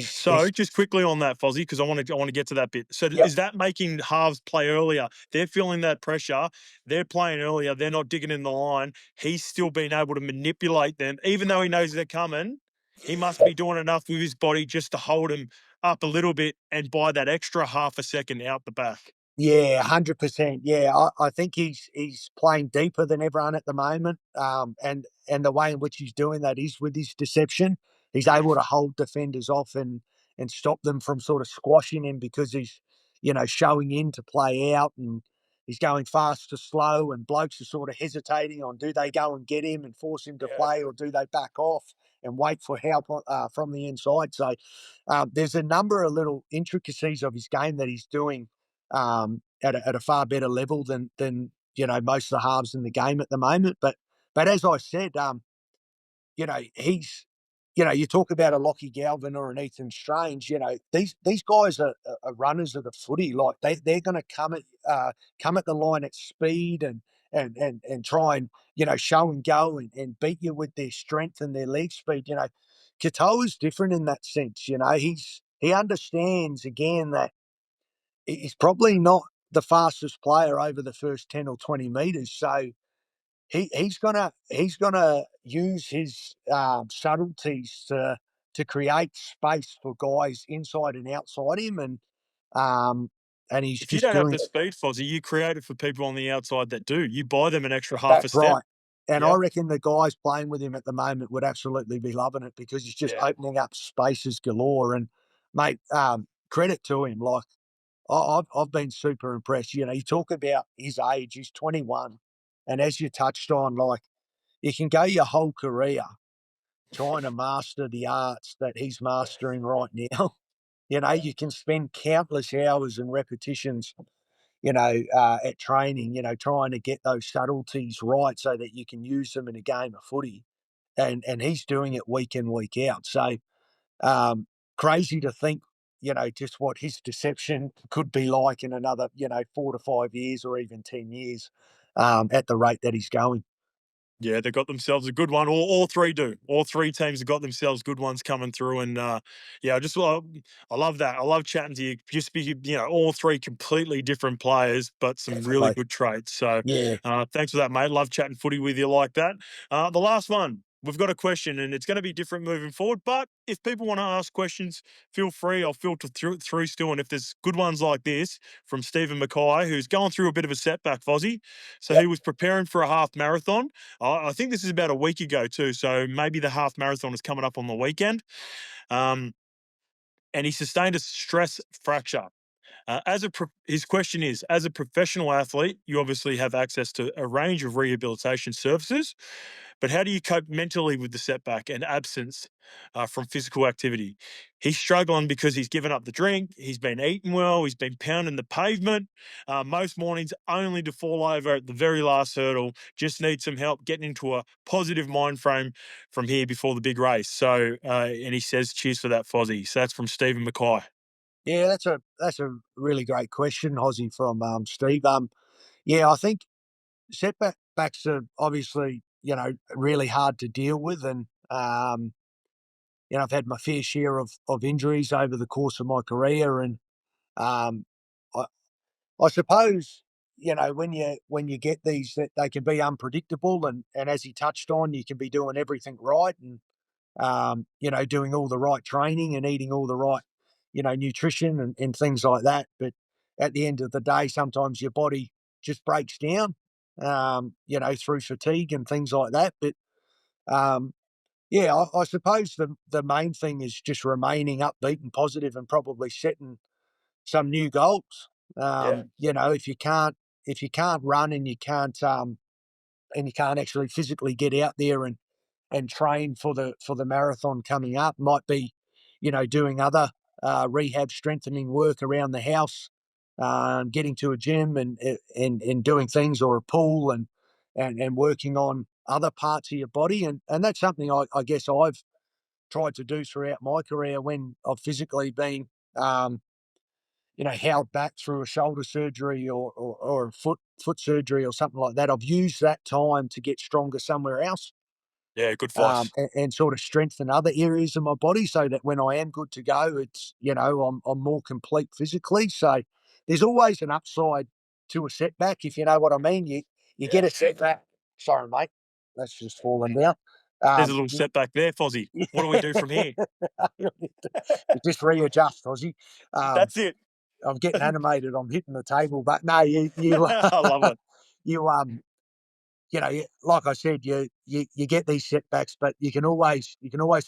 So just quickly on that, Fozzie, because I want to get to that bit. So is that making halves play earlier? They're feeling that pressure. They're playing earlier. They're not digging in the line. He's still being able to manipulate them, even though he knows they're coming. He must be doing enough with his body just to hold him up a little bit and buy that extra half a second out the back. Yeah, 100%. Yeah, I think he's playing deeper than everyone at the moment, and the way in which he's doing that is with his deception. He's able to hold defenders off and stop them from sort of squashing him because he's showing in to play out, and he's going fast to slow, and blokes are sort of hesitating on do they go and get him and force him to play, or do they back off and wait for help from the inside. So there's a number of little intricacies of his game that he's doing at a far better level than most of the halves in the game at the moment. But as I said, he's you talk about a Lockie Galvin or an Ethan Strange. These guys are runners of the footy. Like they're going to come at the line at speed and try and show and go and beat you with their strength and their leg speed. Katoa's different in that sense. You know, he understands again that he's probably not the fastest player over the first 10 or 20 metres. So he's gonna use his subtleties to create space for guys inside and outside him, and he's If you just don't have doing the it. speed, Fozzie, you create it for people on the outside that do. You buy them an extra half a That's step. right. And I Yeah. reckon the guys playing with him at the moment would absolutely be loving it because he's just opening up spaces galore. And mate, credit to him. Like I've been super impressed. You know, you talk about his age; he's 21, and as you touched on, like you can go your whole career trying to master the arts that he's mastering right now. You know, you can spend countless hours and repetitions, at training, trying to get those subtleties right so that you can use them in a game of footy. And he's doing it week in, week out. So crazy to think, just what his deception could be like in another, 4 to 5 years or even 10 years at the rate that he's going. Yeah, they got themselves a good one. All three do. All three teams have got themselves good ones coming through. And I love that. I love chatting to you. Just be, all three completely different players, but some really Definitely. good traits. So Yeah. thanks for that, mate. Love chatting footy with you like that. The last one. We've got a question, and it's going to be different moving forward. But if people want to ask questions, feel free. I'll filter through still. And if there's good ones like this from Stephen Mackay, who's going through a bit of a setback, Fozzie. So he was preparing for a half marathon. I think this is about a week ago too, so maybe the half marathon is coming up on the weekend. And he sustained a stress fracture. His question is, as a professional athlete, you obviously have access to a range of rehabilitation services, but how do you cope mentally with the setback and absence from physical activity? He's struggling because he's given up the drink, he's been eating well, he's been pounding the pavement most mornings only to fall over at the very last hurdle, just needs some help getting into a positive mind frame from here before the big race. So, and he says, cheers for that, Fozzie. So that's from Stephen Mackay. Yeah, that's a really great question, Hozzy, from Steve. I think setbacks are obviously really hard to deal with, and I've had my fair share of injuries over the course of my career, and um, I, I suppose when you get these, that they can be unpredictable, and as he touched on, you can be doing everything right, and doing all the right training and eating all the right, nutrition and things like that. But at the end of the day, sometimes your body just breaks down, through fatigue and things like that. But I suppose the main thing is just remaining upbeat and positive and probably setting some new goals. If you can't run and you can't actually physically get out there and train for the marathon coming up, might be doing other rehab strengthening work around the house, getting to a gym and doing things, or a pool, and working on other parts of your body, and that's something I guess I've tried to do throughout my career when I've physically been held back through a shoulder surgery or a foot surgery or something like that. I've used that time to get stronger somewhere else, Yeah, good advice. and sort of strengthen other areas of my body so that when I am good to go, it's, I'm more complete physically. So there's always an upside to a setback, if you know what I mean. You get a setback. Sorry, mate. That's just falling down. There's a little setback there, Fozzie. What do we do from here? You just readjust, Ozzy. That's it. I'm getting animated. I'm hitting the table, but no, you I love it. you like I said, you get these setbacks, but you can always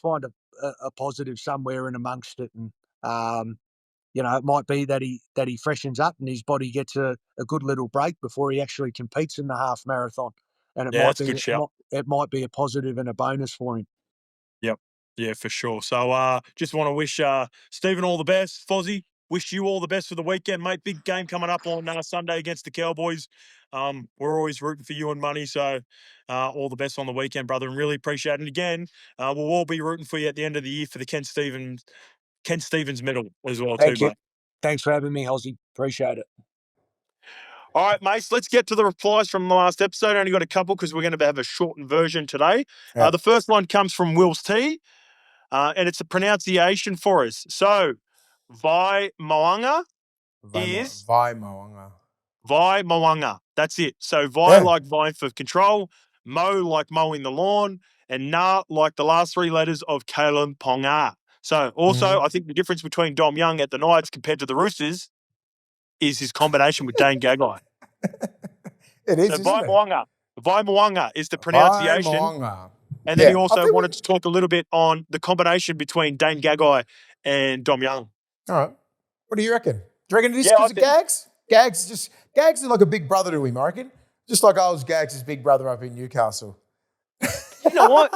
find a positive somewhere in amongst it, and it might be that he freshens up and his body gets a good little break before he actually competes in the half marathon, and Yeah, that's a good shout. it might be a positive and a bonus for him. Yep. Yeah, for sure. So just want to wish Stephen all the best. Fozzie, wish you all the best for the weekend, mate. Big game coming up on Sunday against the Cowboys. We're always rooting for you and money. So all the best on the weekend, brother, and really appreciate it. And again, we'll all be rooting for you at the end of the year for the Ken Stevens medal as well, Thank too, you. mate. Thanks for having me, Ozzy. Appreciate it. All right, mates, let's get to the replies from the last episode. I only got a couple because we're going to have a shortened version today. Yeah. The first one comes from Will's T. and it's a pronunciation for us. So, Vai Moanga is Vai Moanga. Vai Moanga. That's it. So, Vai like vying for control, Mo like mowing the lawn, and Na like the last three letters of Kalen Ponga. So, also, I think the difference between Dom Young at the Knights compared to the Roosters is his combination with Dane Gagai. It is, so isn't it? Vai Moanga is the pronunciation. Vai Moanga. And then he also wanted to talk a little bit on the combination between Dane Gagai and Dom Young. All right. What do you reckon? Do you reckon it is because of Gags? Gags is like a big brother to him, I reckon. Just like I was Gags' big brother up in Newcastle. You know what?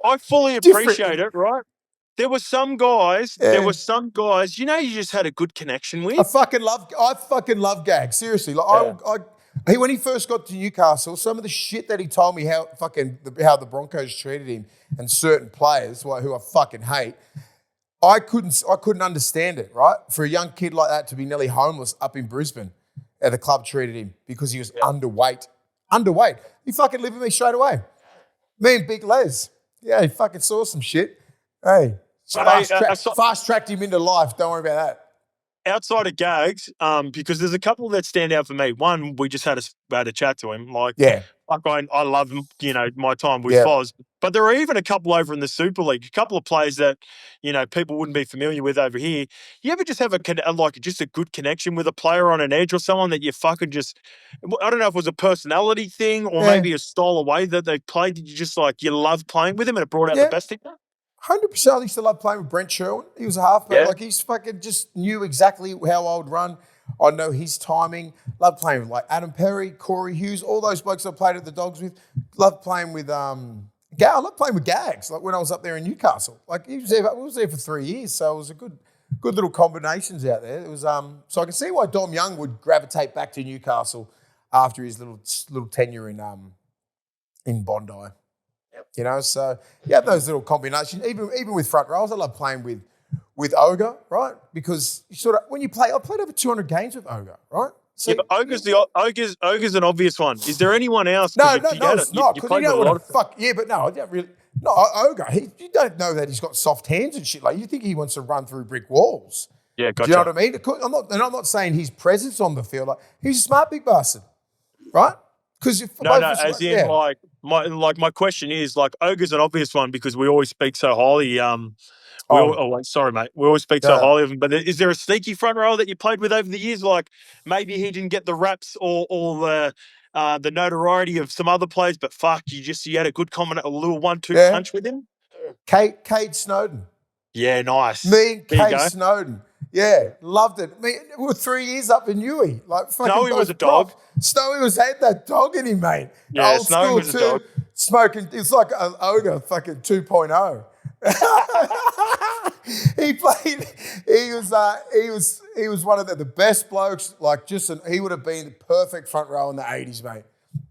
I fully appreciate it, right? There were some guys, you know, you just had a good connection with. I fucking love Gags. Seriously. When he first got to Newcastle, some of the shit that he told me how the Broncos treated him and certain players who I fucking hate, I couldn't understand it, right? For a young kid like that to be nearly homeless up in Brisbane, how the club treated him because he was underweight. Underweight. He fucking lived with me straight away. Me and Big Les. Yeah, he fucking saw some shit. Hey, fast-tracked him into life. Don't worry about that. Outside of Gags, because there's a couple that stand out for me. One, we just had a chat to him. I love him, you know, my time with Foz. But there are even a couple over in the Super League, a couple of players that, you know, people wouldn't be familiar with over here. You ever just have a good connection with a player on an edge or someone that you fucking just, I don't know if it was a personality thing or maybe a style of way that they played. Did you just you love playing with him and it brought out the best in you? 100%. I used to love playing with Brent Sherwin. He was a halfback. He's fucking just knew exactly how I would run. I know his timing. Love playing with Adam Perry, Corey Hughes, all those blokes I played at the Dogs with. Love playing with I love playing with Gags. When I was up there in Newcastle, we was there for 3 years, so it was a good little combinations out there. It was so I can see why Dom Young would gravitate back to Newcastle after his little tenure in Bondi. You know, so you have those little combinations. Even with front rows, I love playing with Ogre, right? Because when you play, I played over 200 games with Ogre, right? So, but Ogre's an obvious one. Is there anyone else? No, it's not. Because you know what the fuck? Yeah, but no, I don't really. No, Ogre, you don't know that he's got soft hands and shit. You think he wants to run through brick walls. Yeah, gotcha. Do you know what I mean? I'm not saying his presence on the field. He's a smart big bastard, right? Because my question is Ogre's an obvious one because we always speak so highly. Sorry, mate. We always speak so highly of him. But is there a sneaky front row that you played with over the years? Maybe he didn't get the raps or the notoriety of some other players, but fuck, you had a good a little 1-2 punch with him. Cade Snowden. Yeah, nice. Me and Cade Snowden. Yeah, loved it. We were 3 years up in Newey. Snowy was a dog. Snowy had that dog in him, mate. Yeah, old Snowy was a dog. Smoking, it's like an Ogre fucking 2.0. He was one of the best blokes. He would have been the perfect front row in the 80s, mate.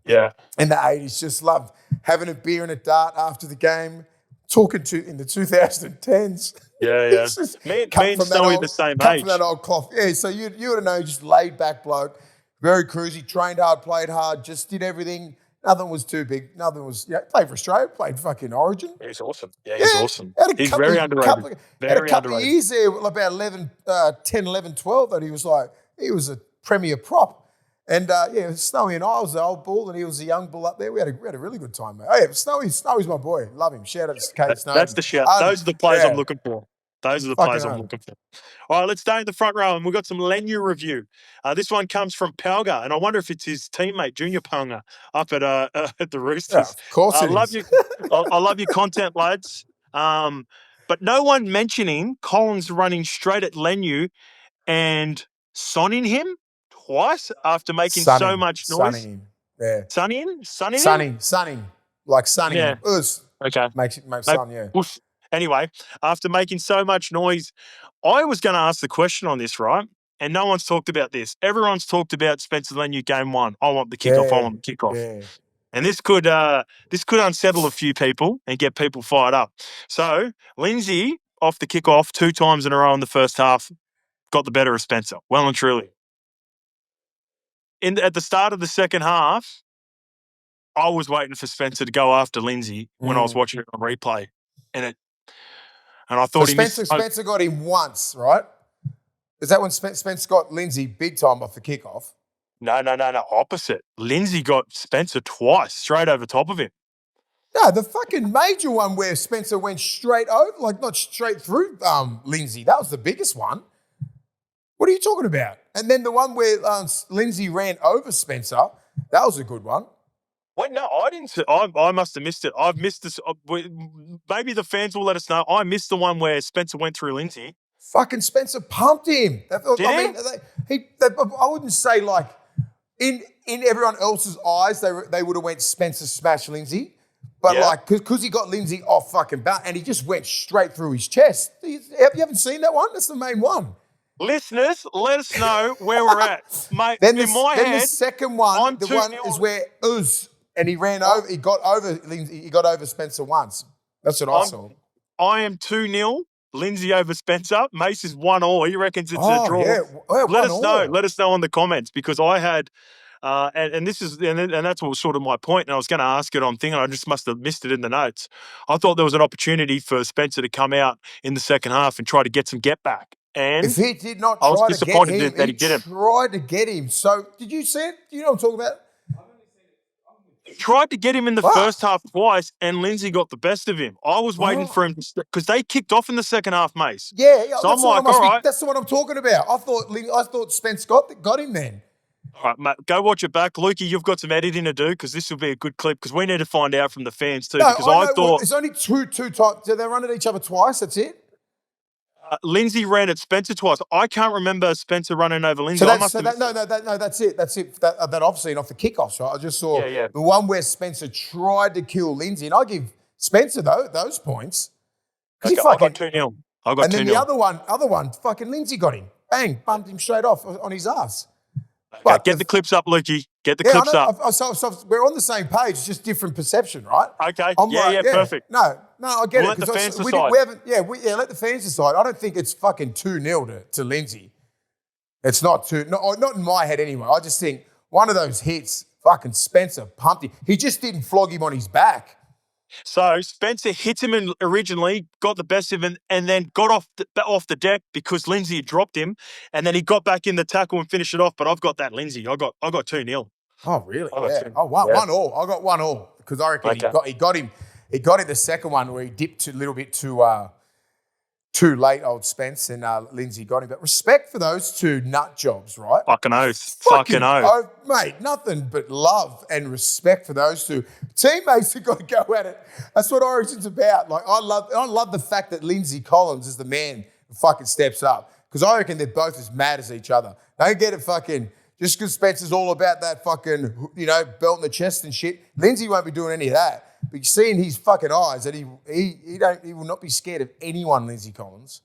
Yeah. In the 80s, just loved having a beer and a dart after the game, talking in the 2010s. Yeah. Me and Snowy the same age. From that old cloth. Yeah, so you would have known, just laid back bloke, very cruisy, trained hard, played hard, just did everything. Nothing was too big. Nothing was, played for Australia, played fucking Origin. He's awesome. Yeah, he's awesome. He's very underrated. Had a couple of years there, about 10, 11, 12, that he was a premier prop. And Snowy and I was the old bull and he was the young bull up there. We had a really good time, mate. Oh yeah, Snowy's my boy. Love him. Shout out to Cade Snowden. That's the shout. Those are the players I'm looking for. Those are the players I'm looking for. All right, let's stay in the front row, and we've got some Lenu review. This one comes from Palga, and I wonder if it's his teammate, Junior Palga, up at the Roosters. Yeah, of course it is. I love your content, lads. But no one mentioning Collins running straight at Lenu and sonning him twice after making so much noise. Sunning him. Yeah. Sunning? Like sunning him. Okay. Makes sun, yeah. Oof. Anyway, after making so much noise, I was going to ask the question on this, right? And no one's talked about this. Everyone's talked about Spencer Leniu game one. I want the kickoff. I want the kickoff. Yeah. And this could unsettle a few people and get people fired up. So Lindsay, off the kickoff 2 times in a row in the first half, got the better of Spencer. Well and truly. At the start of the second half, I was waiting for Spencer to go after Lindsay when I was watching it on replay. And And I thought Spencer got him once, right? Is that when Spencer got Lindsay big time off the kickoff? No. Opposite. Lindsay got Spencer twice, straight over top of him. No, the fucking major one where Spencer went straight over, like not straight through Lindsay. That was the biggest one. What are you talking about? And then the one where Lindsay ran over Spencer, that was a good one. Wait, no, I didn't. I must have missed it. I've missed this. Maybe the fans will let us know. I missed the one where Spencer went through Lindsay. Fucking Spencer pumped him. Did I wouldn't say like in everyone else's eyes they would have went Spencer smash Lindsay, but like because he got Lindsay off fucking bat and he just went straight through his chest. You haven't seen that one? That's the main one. Listeners, let us know where we're at, mate. The second one, the one is where and he ran over. He got over Lindsay. He got over Spencer once. That's what I saw. I am 2-0. Lindsay over Spencer. Mace is 1-1. He reckons it's a draw. Yeah. Let us know. Let us know in the comments because I had, and this is, and that's what was sort of my point. And I was going to ask it on thing, and I just must have missed it in the notes. I thought there was an opportunity for Spencer to come out in the second half and try to get some get back. And if he did not I was try to disappointed get him, that he didn't. Tried to get him. So did you see it? Do you know what I'm talking about? He tried to get him in the first half twice, and Lindsay got the best of him. I was waiting for him because they kicked off in the second half, Mace. Yeah. So I'm like, all right. That's what I'm talking about. I thought Spence got him then. All right, mate, go watch it back. Lukey, you've got some editing to do because this will be a good clip because we need to find out from the fans too. No, because I thought it's only two times. Did they run at each other twice? That's it? Lindsay ran at Spencer twice. I can't remember Spencer running over Lindsay. That's it. That's it. That I've seen off the kickoffs, right? I just saw the one where Spencer tried to kill Lindsay, and I give Spencer those points. Okay, I got 2-0. And then the other one, fucking Lindsay got him. Bang, bumped him straight off on his ass. Okay, get the clips up, Lukey. Get the clips up. So we're on the same page. It's just different perception, right? Okay. Perfect. No, I get it. Let the fans decide. Let the fans decide. I don't think it's fucking 2-0 to Lindsay. It's not not in my head anyway. I just think one of those hits, fucking Spencer pumped him. He just didn't flog him on his back. So Spencer hits him originally, got the best of him, and then got off the deck because Lindsay had dropped him, and then he got back in the tackle and finished it off. But I've got that Lindsay. I got 2-0. Oh really? Yeah. Oh, 1-1. I got 1-1 because I reckon he got him. He got it the second one where he dipped a little bit too late, old Spence, and Lindsay got him. But respect for those two nut jobs, right? Fucking oath. Fucking oath. Mate, nothing but love and respect for those two. Teammates have got to go at it. That's what Origin's about. Like, I love the fact that Lindsay Collins is the man who fucking steps up because I reckon they're both as mad as each other. Don't get it fucking... Just because Spencer's all about that fucking, belt in the chest and shit, Lindsay won't be doing any of that. But you see in his fucking eyes that he will not be scared of anyone, Lindsay Collins.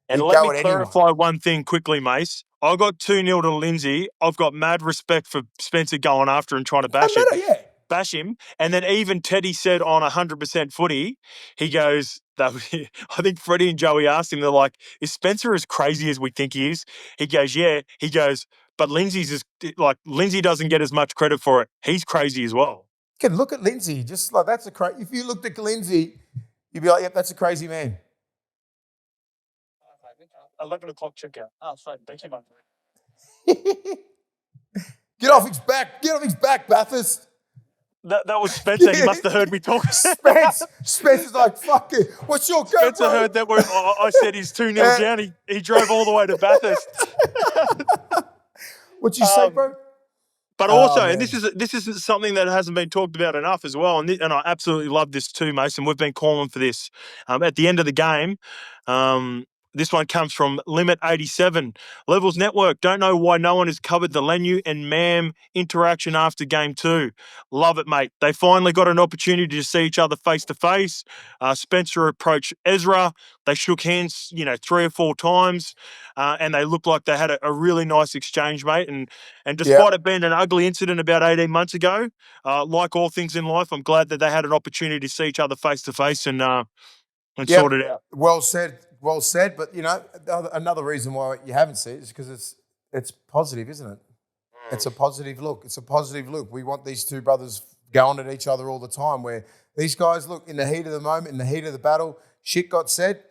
And let me clarify one thing quickly, Mace. I got 2-0 to Lindsay. I've got mad respect for Spencer going after and trying to bash him. And then even Teddy said on 100% footy, he goes, I think Freddie and Joey asked him, they're like, is Spencer as crazy as we think he is? He goes, yeah. He goes, but Lindsay doesn't get as much credit for it. He's crazy as well. You can look at Lindsay, just like that's if you looked at Lindsay, you'd be like, yep, that's a crazy man. 11 o'clock checkout. Oh, sorry. Thank you, mate. Get off his back, Bathurst. That was Spencer. He must have heard me talk. Spencer's like, fuck it. What's your go, Spencer bro? heard that I said he's 2-0 down. He drove all the way to Bathurst. What'd you say, bro? But also, and this is something that hasn't been talked about enough as well, and I absolutely love this too, Mason. We've been calling for this. At the end of the game, this one comes from Limit 87. Levels Network, don't know why no one has covered the Lenu and Mam interaction after game 2. Love it, mate. They finally got an opportunity to see each other face to face. Spencer approached Ezra. They shook hands, 3 or 4 times, and they looked like they had a really nice exchange, mate. And despite it being an ugly incident about 18 months ago, like all things in life, I'm glad that they had an opportunity to see each other face to face and sort it out. Well said. But another reason why you haven't seen it is because it's positive, isn't it? It's a positive look. We want these two brothers going at each other all the time. Where these guys look in the heat of the moment, in the heat of the battle, shit got said.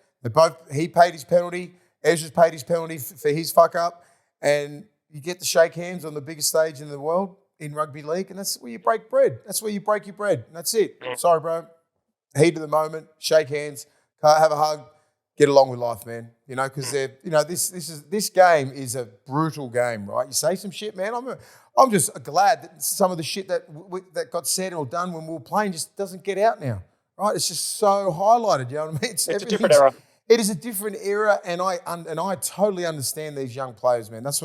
He paid his penalty. Ezra's paid his penalty for his fuck up, and you get to shake hands on the biggest stage in the world in rugby league, and that's where you break bread. That's where you break your bread. And that's it. Sorry, bro. Heat of the moment. Shake hands. Have a hug. Get along with life, man. You know, because this game is a brutal game, right? You say some shit, man. I'm just glad that some of the shit that got said or done when we were playing just doesn't get out now, right? It's just so highlighted. You know what I mean? It's a different era. It is a different era, and I totally understand these young players, man. That's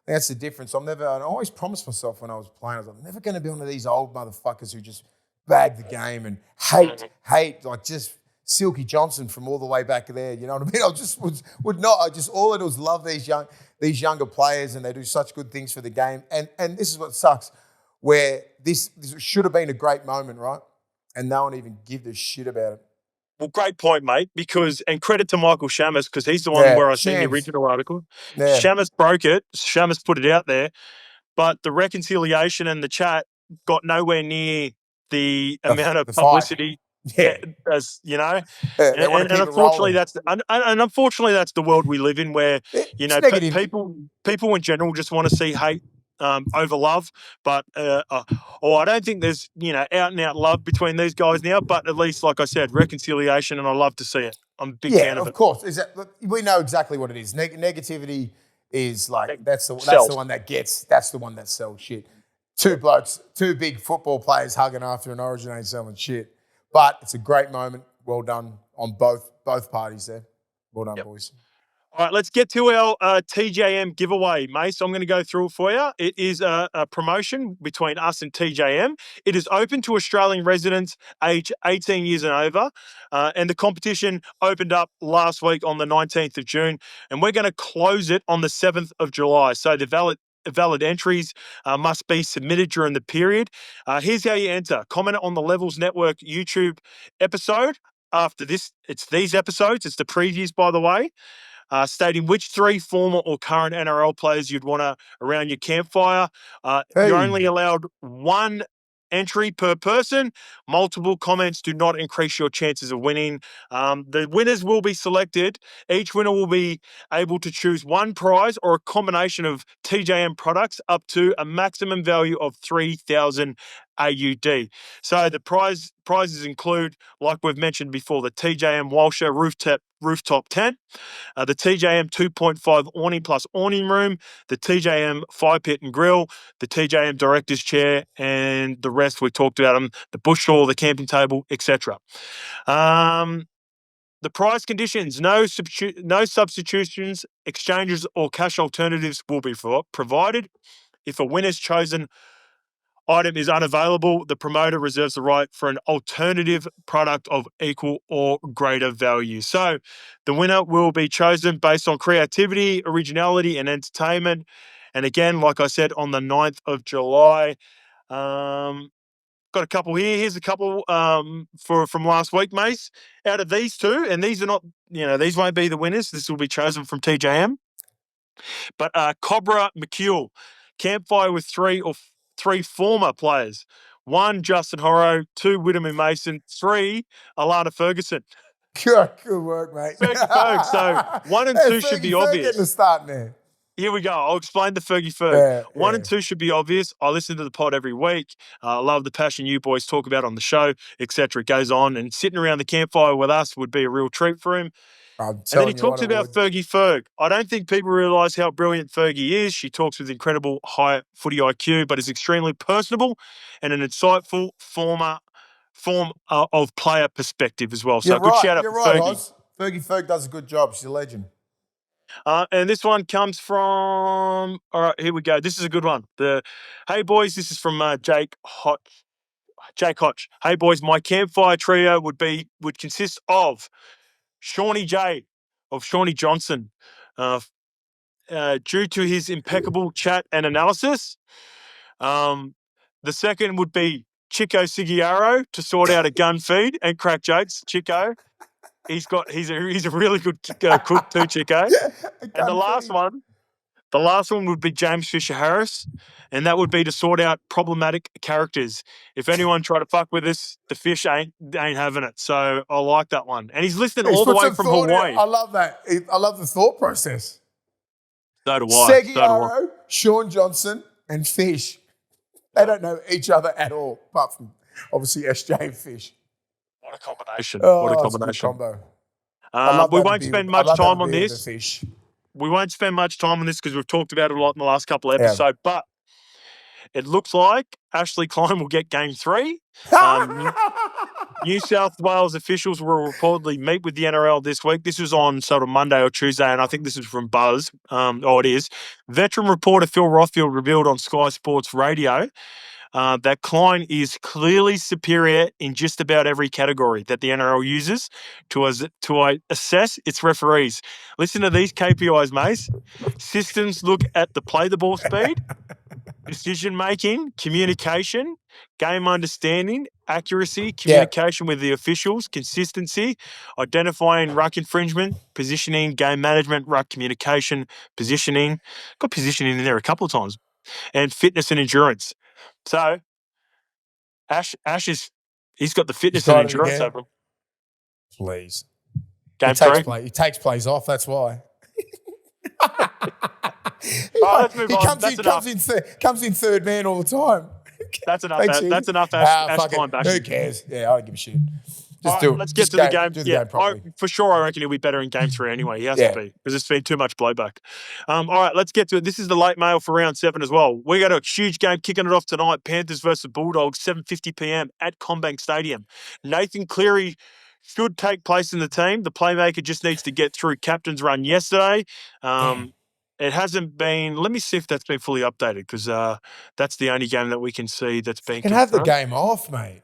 that's the difference. I always promised myself when I was playing, I was like, I'm never going to be one of these old motherfuckers who just bag the game and hate, like just Silky Johnson from all the way back there. You know what I mean? I just would not. All I do is love these younger players, and they do such good things for the game. And this is what sucks, where this should have been a great moment, right? And no one even give a shit about it. Well, great point, mate, and credit to Michael Shamus, because he's the one where I seen the original article. Yeah. Shamus broke it. Shamus put it out there. But the reconciliation and the chat got nowhere near the amount of publicity. Yeah. As you know, and unfortunately that's the world we live in, where people in general just want to see hate over love, but I don't think there's out and out love between these guys now. But at least, like I said, reconciliation, and I love to see it. I'm a big fan of it. Of course, we know exactly what it is. Negativity is like that's the one that gets. That's the one that sells shit. Two big football players hugging after an Origin ain't selling shit. But it's a great moment. Well done on both parties there. Well done, boys. All right, let's get to our TJM giveaway, Mace. I'm going to go through it for you. It is a promotion between us and TJM. It is open to Australian residents aged 18 years and over, and the competition opened up last week on the 19th of June, and we're going to close it on the 7th of July. So the valid entries must be submitted during the period. Here's how you enter. Comment on the Levels Network YouTube episode. After this, it's these episodes. It's the previews, by the way. Stating which 3 former or current NRL players you'd want around your campfire. You're only allowed 1 entry per person. Multiple comments do not increase your chances of winning. The winners will be selected. Each winner will be able to choose 1 prize or a combination of TJM products up to a maximum value of 3,000 AUD. So the prizes include, like we've mentioned before, the TJM Walsher rooftop tent, the TJM 2.5 awning plus awning room, the TJM fire pit and grill, the TJM director's chair, and the rest we talked about them, the bush stall, the camping table, etc. The prize conditions: no substitutions, exchanges, or cash alternatives will be provided. If a winner's chosen item is unavailable, the promoter reserves the right for an alternative product of equal or greater value. So the winner will be chosen based on creativity, originality, and entertainment. And again, like I said, on the 9th of July. Got a couple here. Here's a couple from last week, Mace. Out of these 2, and these are not, these won't be the winners. This will be chosen from TJM. But Cobra McHugh, campfire with 3 former players. 1, Justin Horo. 2, Willie Mason. 3, Alana Ferguson. Good work, mate. Fergie. So 1 and 2 should be obvious. Getting the start there. Here we go. I'll explain the Fergie Ferg. Yeah, 1 and 2 should be obvious. I listen to the pod every week. I love the passion you boys talk about on the show, etc. It goes on. And sitting around the campfire with us would be a real treat for him. And then he talks about Fergie Ferg. I don't think people realise how brilliant Fergie is. She talks with incredible high footy IQ, but is extremely personable and an insightful form of player perspective as well. So good shout out to Fergie. Oz. Fergie Ferg does a good job. She's a legend. And this one comes from, all right, here we go. This is a good one. Hey boys, this is from Jake Hotch. Hey boys, my campfire trio would consist of Shawnee J of Shawnee Johnson, due to his impeccable chat and analysis. The second would be Chico Sigiaro to sort out a gun feed and crack jokes. Chico. He's a really good cook too, Chico. And the last one The last one would be James Fisher-Harris, and that would be to sort out problematic characters. If anyone try to fuck with us, the fish ain't having it. So I like that one. And he's listening all the way from Hawaii. I love that. I love the thought process. So do I. Segi Horo, Sean Johnson, and Fish. They don't know each other at all, apart from obviously SJ and Fish. What a combination. Oh, what a it's combination. A good combo. We won't spend much time on this. We won't spend much time on this because we've talked about it a lot in the last couple of episodes, but it looks like Ashley Klein will get game 3. New South Wales officials will reportedly meet with the NRL this week. This was on sort of Monday or Tuesday, and I think this is from Buzz. It is. Veteran reporter Phil Rothfield revealed on Sky Sports Radio that Klein is clearly superior in just about every category that the NRL uses to assess its referees. Listen to these KPIs, mate. Systems look at the play the ball speed, decision-making, communication, game understanding, accuracy, communication with the officials, consistency, identifying ruck infringement, positioning, game management, ruck communication, positioning. Got positioning in there a couple of times. And fitness and endurance. So, Ash he's got the fitness and endurance over him. Please. Game 3. He takes plays off, that's why. Let's move on. Comes in third man all the time. That's enough. That's enough. Ash Klein bashing. Who cares? Yeah, I don't give a shit. Let's get to the game. For sure, I reckon he'll be better in game 3 anyway. He has to be because it's been too much blowback. All right, let's get to it. This is the late mail for round 7 as well. We got a huge game kicking it off tonight. Panthers versus Bulldogs, 7:50 p.m. at CommBank Stadium. Nathan Cleary should take place in the team. The playmaker just needs to get through captain's run yesterday. It hasn't been. Let me see if that's been fully updated because that's the only game that we can see that's been. Can have the game off, mate.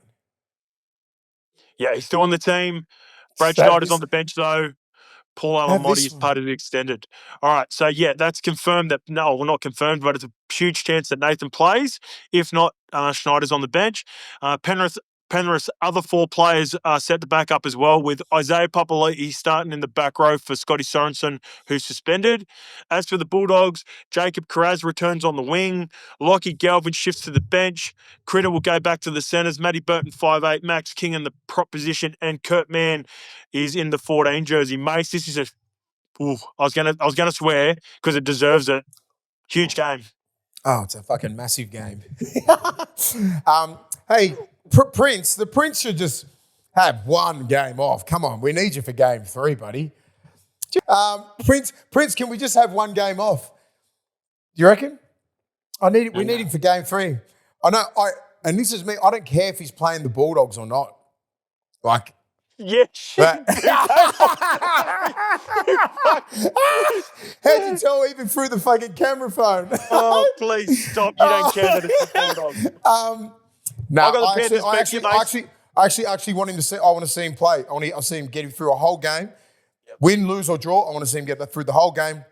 Yeah, he's still on the team. Brad Schneider's on the bench, though. Paul Alamotti is part of the extended. All right, so, that's confirmed that – no, well, not confirmed, but it's a huge chance that Nathan plays. If not, Schneider's on the bench. Penrith's other 4 players are set to back up as well, with Isaiah Papali'i starting in the back row for Scotty Sorensen, who's suspended. As for the Bulldogs, Jacob Carraz returns on the wing. Lockie Galvin shifts to the bench. Critter will go back to the centres. Matty Burton 5'8", Max King in the prop position, and Kurt Mann is in the 14 jersey. Mace, this is I was gonna swear because it deserves it. Huge game. Oh, it's a fucking massive game. Hey. The Prince should just have one game off. Come on, we need you for game 3, buddy. Prince, can we just have one game off? Do you reckon? We need him for game 3. I know. And this is me. I don't care if he's playing the Bulldogs or not. Like. Yeah, shit. How'd you tell even through the fucking camera phone? Oh, please stop! You don't care that it's the Bulldogs. No, I actually want him to see. I want to see him play. I want to see him get him through a whole game, win, lose or draw. I want to see him get through the whole game,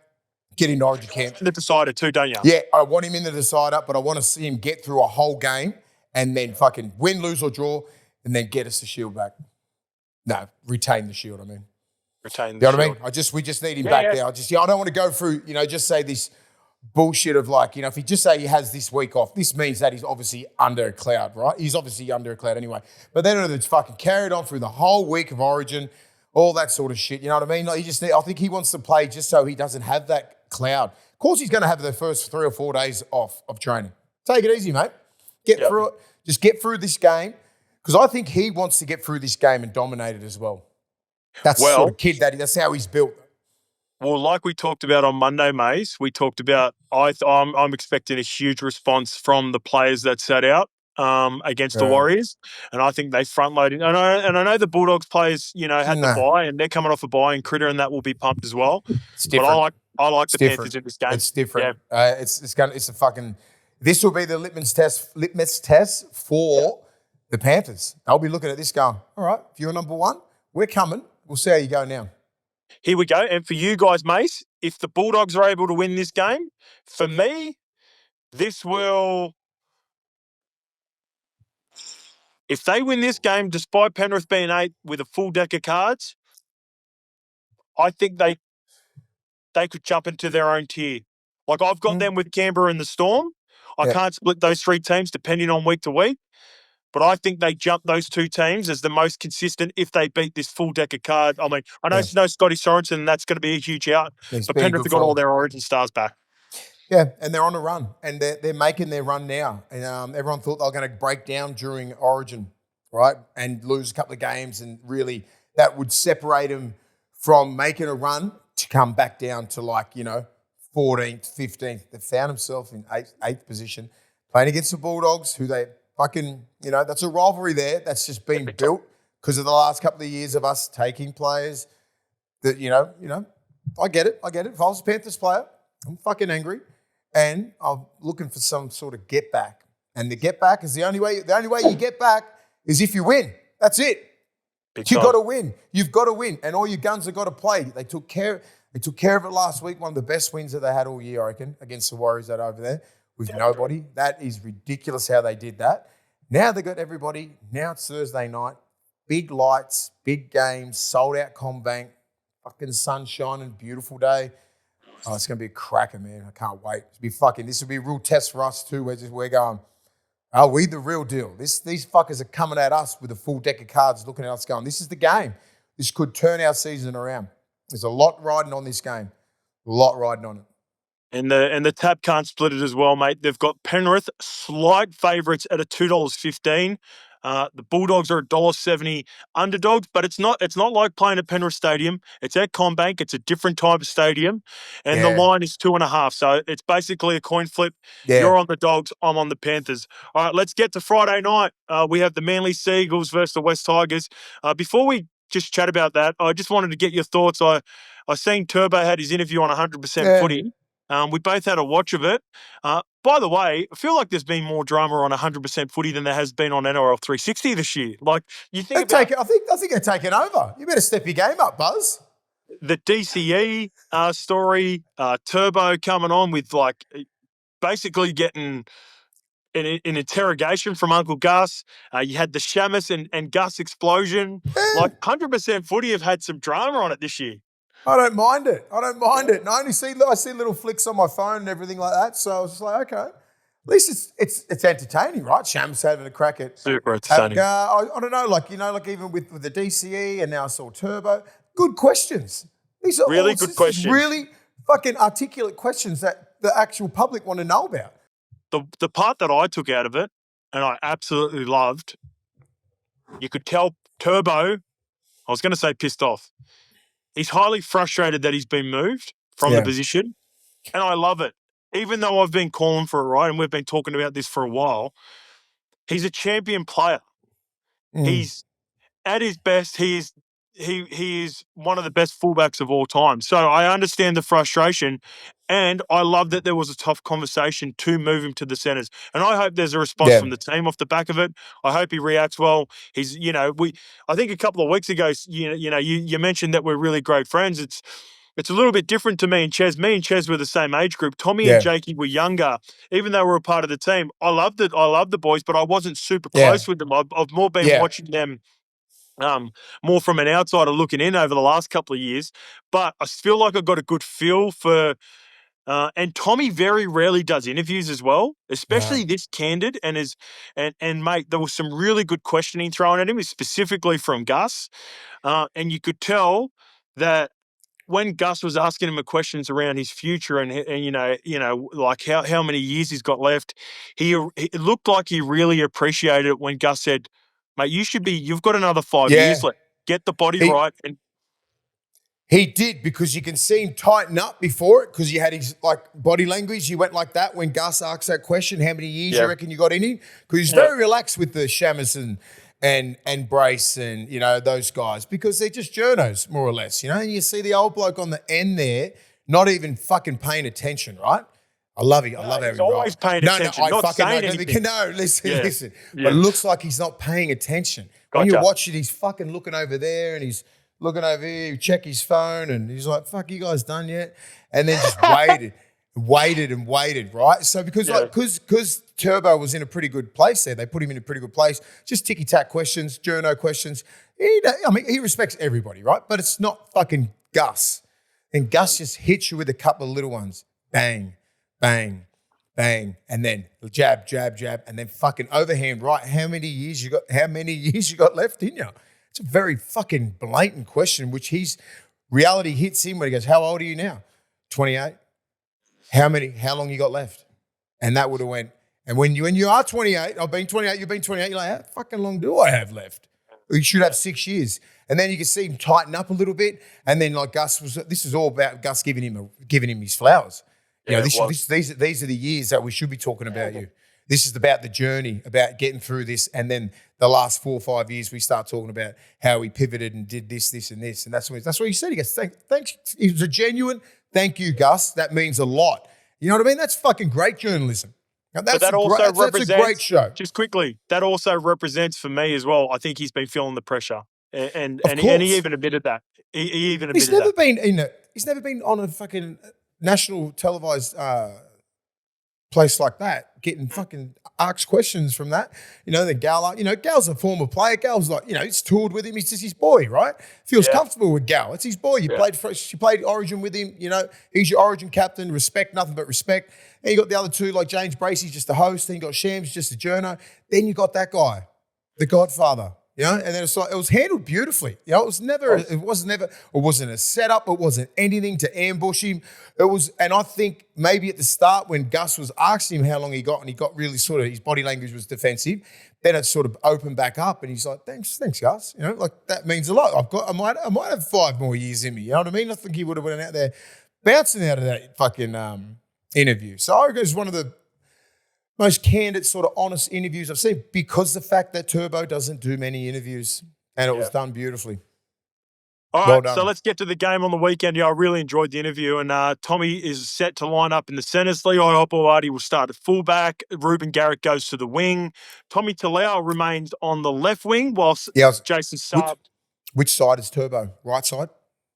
get into Origin camp. The decider too, don't you? Yeah, I want him in the decider, but I want to see him get through a whole game and then fucking win, lose or draw, and then get us the shield back. No, retain the shield. I mean, retain the shield. You know what I mean? We just need him back there. I don't want to go through. Just say this bullshit of if he just say he has this week off, this means that he's obviously under a cloud, right? He's obviously under a cloud anyway. But then it's fucking carried on through the whole week of Origin, all that sort of shit. You know what I mean? I think he wants to play just so he doesn't have that cloud. Of course, he's going to have the first 3 or 4 days off of training. Take it easy, mate. Get through it. Just get through this game because I think he wants to get through this game and dominate it as well. That's the sort of kid that's how he's built. Well, like we talked about on Monday, Mace, we talked about I'm expecting a huge response from the players that sat out against the Warriors, and I think they front-loaded. And I know the Bulldogs players, had the bye, and they're coming off a bye, and Critter and that will be pumped as well. It's different. But I like the Panthers in this game. It's different. Yeah. It's a fucking. This will be the litmus test for the Panthers. They'll be looking at this going, all right, if you're number 1, we're coming. We'll see how you go now. Here we go. And for you guys, Mace, if the Bulldogs are able to win this game, for me, this will... If they win this game, despite Penrith being 8 with a full deck of cards, I think they could jump into their own tier. Like I've got them with Canberra and the Storm. I can't split those three teams depending on week to week. But I think they jump those two teams as the most consistent if they beat this full deck of cards. I mean, I know it's no Scotty Sorensen, and that's going to be a huge out. But Penrith have got all their Origin stars back. Yeah, and they're on a run, and they're making their run now. And everyone thought they were going to break down during Origin, right, and lose a couple of games, and really that would separate them from making a run to come back down to 14th, 15th. They found themselves in eighth position, playing against the Bulldogs, who they fucking, that's a rivalry there that's just been built because of the last couple of years of us taking players that, I get it. If I was a Panthers player, I'm fucking angry. And I'm looking for some sort of get back. And the get back is the only way you get back is if you win. That's it. You've got to win. You've got to win. And all your guns have got to play. They took care of it last week. One of the best wins that they had all year, I reckon, against the Warriors that over there with nobody. That is ridiculous how they did that. Now they got everybody. Now it's Thursday night. Big lights, big games, sold out CommBank, fucking sun shining, beautiful day. Oh, it's going to be a cracker, man. I can't wait. This will be a real test for us too. We're going, are we the real deal? These fuckers are coming at us with a full deck of cards looking at us going, this is the game. This could turn our season around. There's a lot riding on this game. A lot riding on it. And the tab can't split it as well, mate. They've got Penrith slight favourites at a $2.15. The Bulldogs are $1.70 underdogs, but it's not like playing at Penrith Stadium. It's at CommBank. It's a different type of stadium, and the line is 2.5. So it's basically a coin flip. Yeah. You're on the Dogs. I'm on the Panthers. All right, let's get to Friday night. We have the Manly Seagulls versus the West Tigers. Before we just chat about that, I just wanted to get your thoughts. I seen Turbo had his interview on 100% Footy. We both had a watch of it. By the way, I feel like there's been more drama on 100% Footy than there has been on NRL 360 this year. Like you think I think they're taking over. You better step your game up, Buzz. The DCE story, Turbo coming on with basically getting an interrogation from Uncle Gus. You had the Shamus and Gus explosion. Like 100% Footy have had some drama on it this year. I don't mind it. And I see little flicks on my phone and everything like that. So I was just like, okay, at least it's entertaining, right? Shams having a crack at super entertaining. I don't know, even with the DCE, and now I saw Turbo. Good questions. These are really good questions. Really fucking articulate questions that the actual public want to know about. The part that I took out of it, and I absolutely loved, you could tell Turbo, I was going to say pissed off. He's highly frustrated that he's been moved from the position, and I love it. Even though I've been calling for it, right, and we've been talking about this for a while, he's a champion player. He's at his best. He is one of the best fullbacks of all time. So I understand the frustration, and I love that there was a tough conversation to move him to the centres. And I hope there's a response from the team off the back of it. I hope he reacts well. He's, I think a couple of weeks ago, you mentioned that we're really great friends. It's a little bit different to me and Ches. Me and Ches were the same age group. Tommy and Jakey were younger, even though we were a part of the team. I loved it. I loved the boys, but I wasn't super close with them. I've more been watching them more from an outsider looking in over the last couple of years. But I feel like I got a good feel for and Tommy very rarely does interviews as well, especially this candid, and mate, there was some really good questioning thrown at him, specifically from Gus. And you could tell that when Gus was asking him questions around his future and like how many years he's got left, it looked like he really appreciated it when Gus said, mate, you've got another 5 years left. Get the body right. And he did, because you can see him tighten up before it, because you had his body language. You went like that when Gus asked that question, how many years you reckon you got in him? Because he's very relaxed with the Shamus and Brace and, those guys, because they're just journos, more or less, and you see the old bloke on the end there not even fucking paying attention, right? I love it. I love how he always paying attention, I not fucking saying know. anything. No, listen. But it looks like he's not paying attention. When you watch it, he's fucking looking over there and he's looking over here, you check his phone and he's like, fuck, you guys done yet? And then just waited, right? So because Turbo was in a pretty good place there, they put him in a pretty good place, just ticky-tack questions, journo questions. He respects everybody, right? But it's not fucking Gus. And Gus just hits you with a couple of little ones. Bang. bang, bang, and then jab, jab, jab, and then fucking overhand right. How many years you got left in you? It's a very fucking blatant question, which reality hits him when he goes, how old are you now? 28. How long you got left? And that would have went, and when you are 28, I've been 28, you've been 28, you're like, how fucking long do I have left? You should have 6 years. And then you can see him tighten up a little bit. And then like this is all about Gus giving him his flowers. You know, these are the years that we should be talking about you. This is about the journey, about getting through this. And then the last 4 or 5 years, we start talking about how he pivoted and did this, this, and this. And that's what he said. He goes, thanks. It was a genuine thank you, Gus. That means a lot. You know what I mean? That's fucking great journalism. Now, that's a great show. Just quickly, that also represents for me as well. I think he's been feeling the pressure, and he even admitted that. He even admitted he's never been on a fucking national televised place like that, getting fucking asked questions from that. You know, then Gal's a former player. Gal's like, he's toured with him. He's just his boy, right? Feels comfortable with Gal. It's his boy. You played Origin with him. You know, he's your Origin captain. Respect, nothing but respect. And you got the other two, like James Bracey's just a host. Then you got Shams, just a journo. Then you got that guy, the Godfather. You know, and then it's like, it was handled beautifully. You know, it wasn't a setup. It wasn't anything to ambush him. It was, and I think maybe at the start when Gus was asking him how long he got, and he got really sort of, his body language was defensive, then it sort of opened back up, and he's like, thanks, Gus. You know, like that means a lot. I might have 5 more years in me. You know what I mean? I think he would have went out there bouncing out of that fucking interview. So I reckon it's one of the most candid, sort of honest interviews I've seen, because the fact that Turbo doesn't do many interviews, and it was done beautifully. All right, so let's get to the game on the weekend. Yeah, I really enjoyed the interview, and Tommy is set to line up in the centres. Lehigh Hopewadi will start at fullback. Ruben Garrick goes to the wing. Tommy Talau remains on the left wing, whilst Jason Saab. Which side is Turbo? Right side?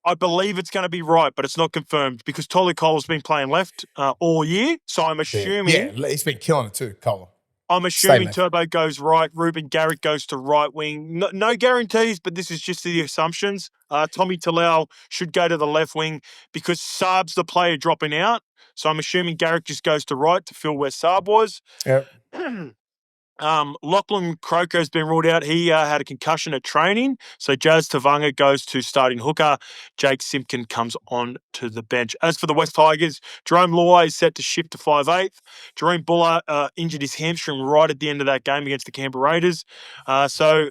I believe it's going to be right, but it's not confirmed because Tolu Cola's been playing left all year. So I'm assuming. Yeah, he's been killing it too, Cola. I'm assuming Turbo goes right. Ruben Garrick goes to right wing. No guarantees, but this is just the assumptions. Tommy Talau should go to the left wing because Saab's the player dropping out. So I'm assuming Garrick just goes to right to fill where Saab was. Yeah. Lachlan Croker's been ruled out. He had a concussion at training. So Jazz Tavanga goes to starting hooker. Jake Simpkin comes on to the bench. As for the West Tigers, Jerome Luai is set to shift to 5'8". Jerome Buller injured his hamstring right at the end of that game against the Canberra Raiders. So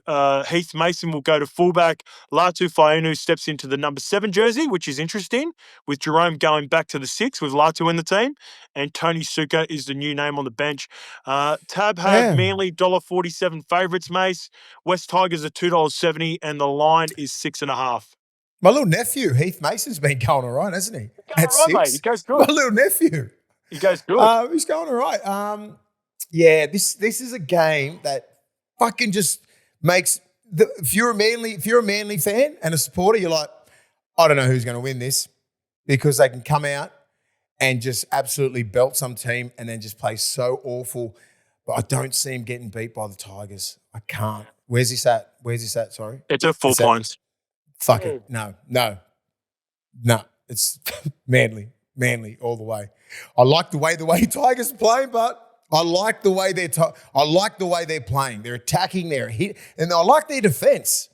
Heath Mason will go to fullback. Latu Fainu steps into the number 7 jersey, which is interesting, with Jerome going back to the 6 with Latu in the team. And Tony Suka is the new name on the bench. Tab have Manly $1.47 favourites, Mace. West Tigers are $2.70, and the line is 6.5. My little nephew, Heath Mason's been going all right, hasn't he? At 6. Mate. He goes good. My little nephew. He goes good. He's going all right. This is a game that fucking just makes if you're a Manly fan and a supporter, you're like, I don't know who's going to win this, because they can come out and just absolutely belt some team and then just play so awful. But I don't see him getting beat by the Tigers. I can't. Where's this at? Sorry. It's at 4 points. Fuck it. No. It's Manly all the way. I like the way Tigers are playing, but I like the way they're playing. They're attacking, they're hit, and I like their defense.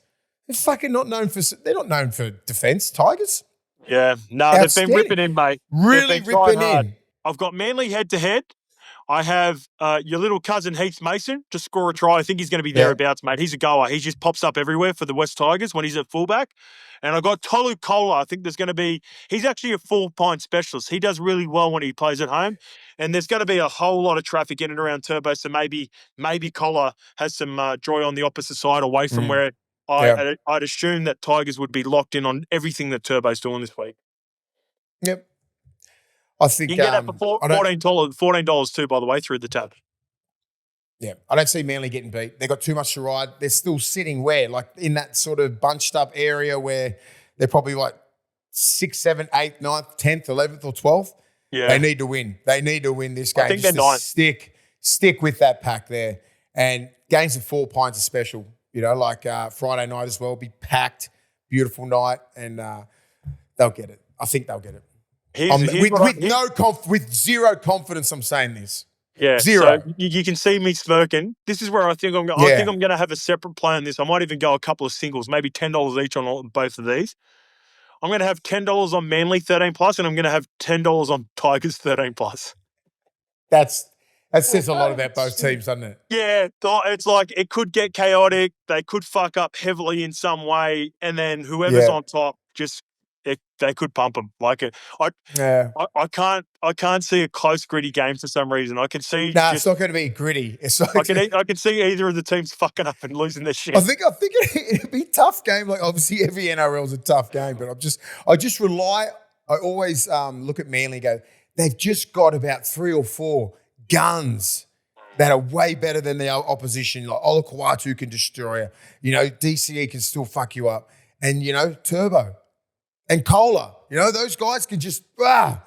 They're not known for defense, Tigers. Yeah, no, they've been ripping in, mate. Really ripping in. I've got Manly head-to-head. I have your little cousin Heath Mason to score a try. I think he's going to be thereabouts, mate. He's a goer. He just pops up everywhere for the West Tigers when he's at fullback. And I got Tolu Kola. I think there's going to be – he's actually a full-pint specialist. He does really well when he plays at home. And there's going to be a whole lot of traffic in and around Turbo, so maybe Kola has some joy on the opposite side away from where I'd assume that Tigers would be locked in on everything that Turbo's doing this week. Yep. I think you can get that for $14 too, by the way, through the tab. Yeah, I don't see Manly getting beat. They've got too much to ride. They're still sitting where? Like in that sort of bunched up area where they're probably like 6th, 7th, 8th, 9th, 10th, 11th or 12th. Yeah. They need to win. They need to win this game. I think they're 9th. Stick with that pack there. And games of 4 pints are special. You know, like Friday night as well. Be packed, beautiful night, and they'll get it. I think they'll get it. With zero confidence, I'm saying this. Yeah, zero. So you can see me smirking. This is where I think I'm going to have a separate play on this. I might even go a couple of singles, maybe $10 each on both of these. I'm going to have $10 on Manly 13+, and I'm going to have $10 on Tigers 13+. That says a lot about both teams, doesn't it? Yeah, it's like it could get chaotic. They could fuck up heavily in some way, and then whoever's on top they could pump them. Like I can't see a close, gritty game for some reason. I can see. It's not going to be gritty. It's like I can see either of the teams fucking up and losing their shit. I think it'd be a tough game. Like obviously every NRL is a tough game, but I always look at Manly and go, they've just got about 3 or 4 guns that are way better than the opposition. Like Olakwatu can destroy you. DCE can still fuck you up. And, Turbo and Cola. Those guys can just get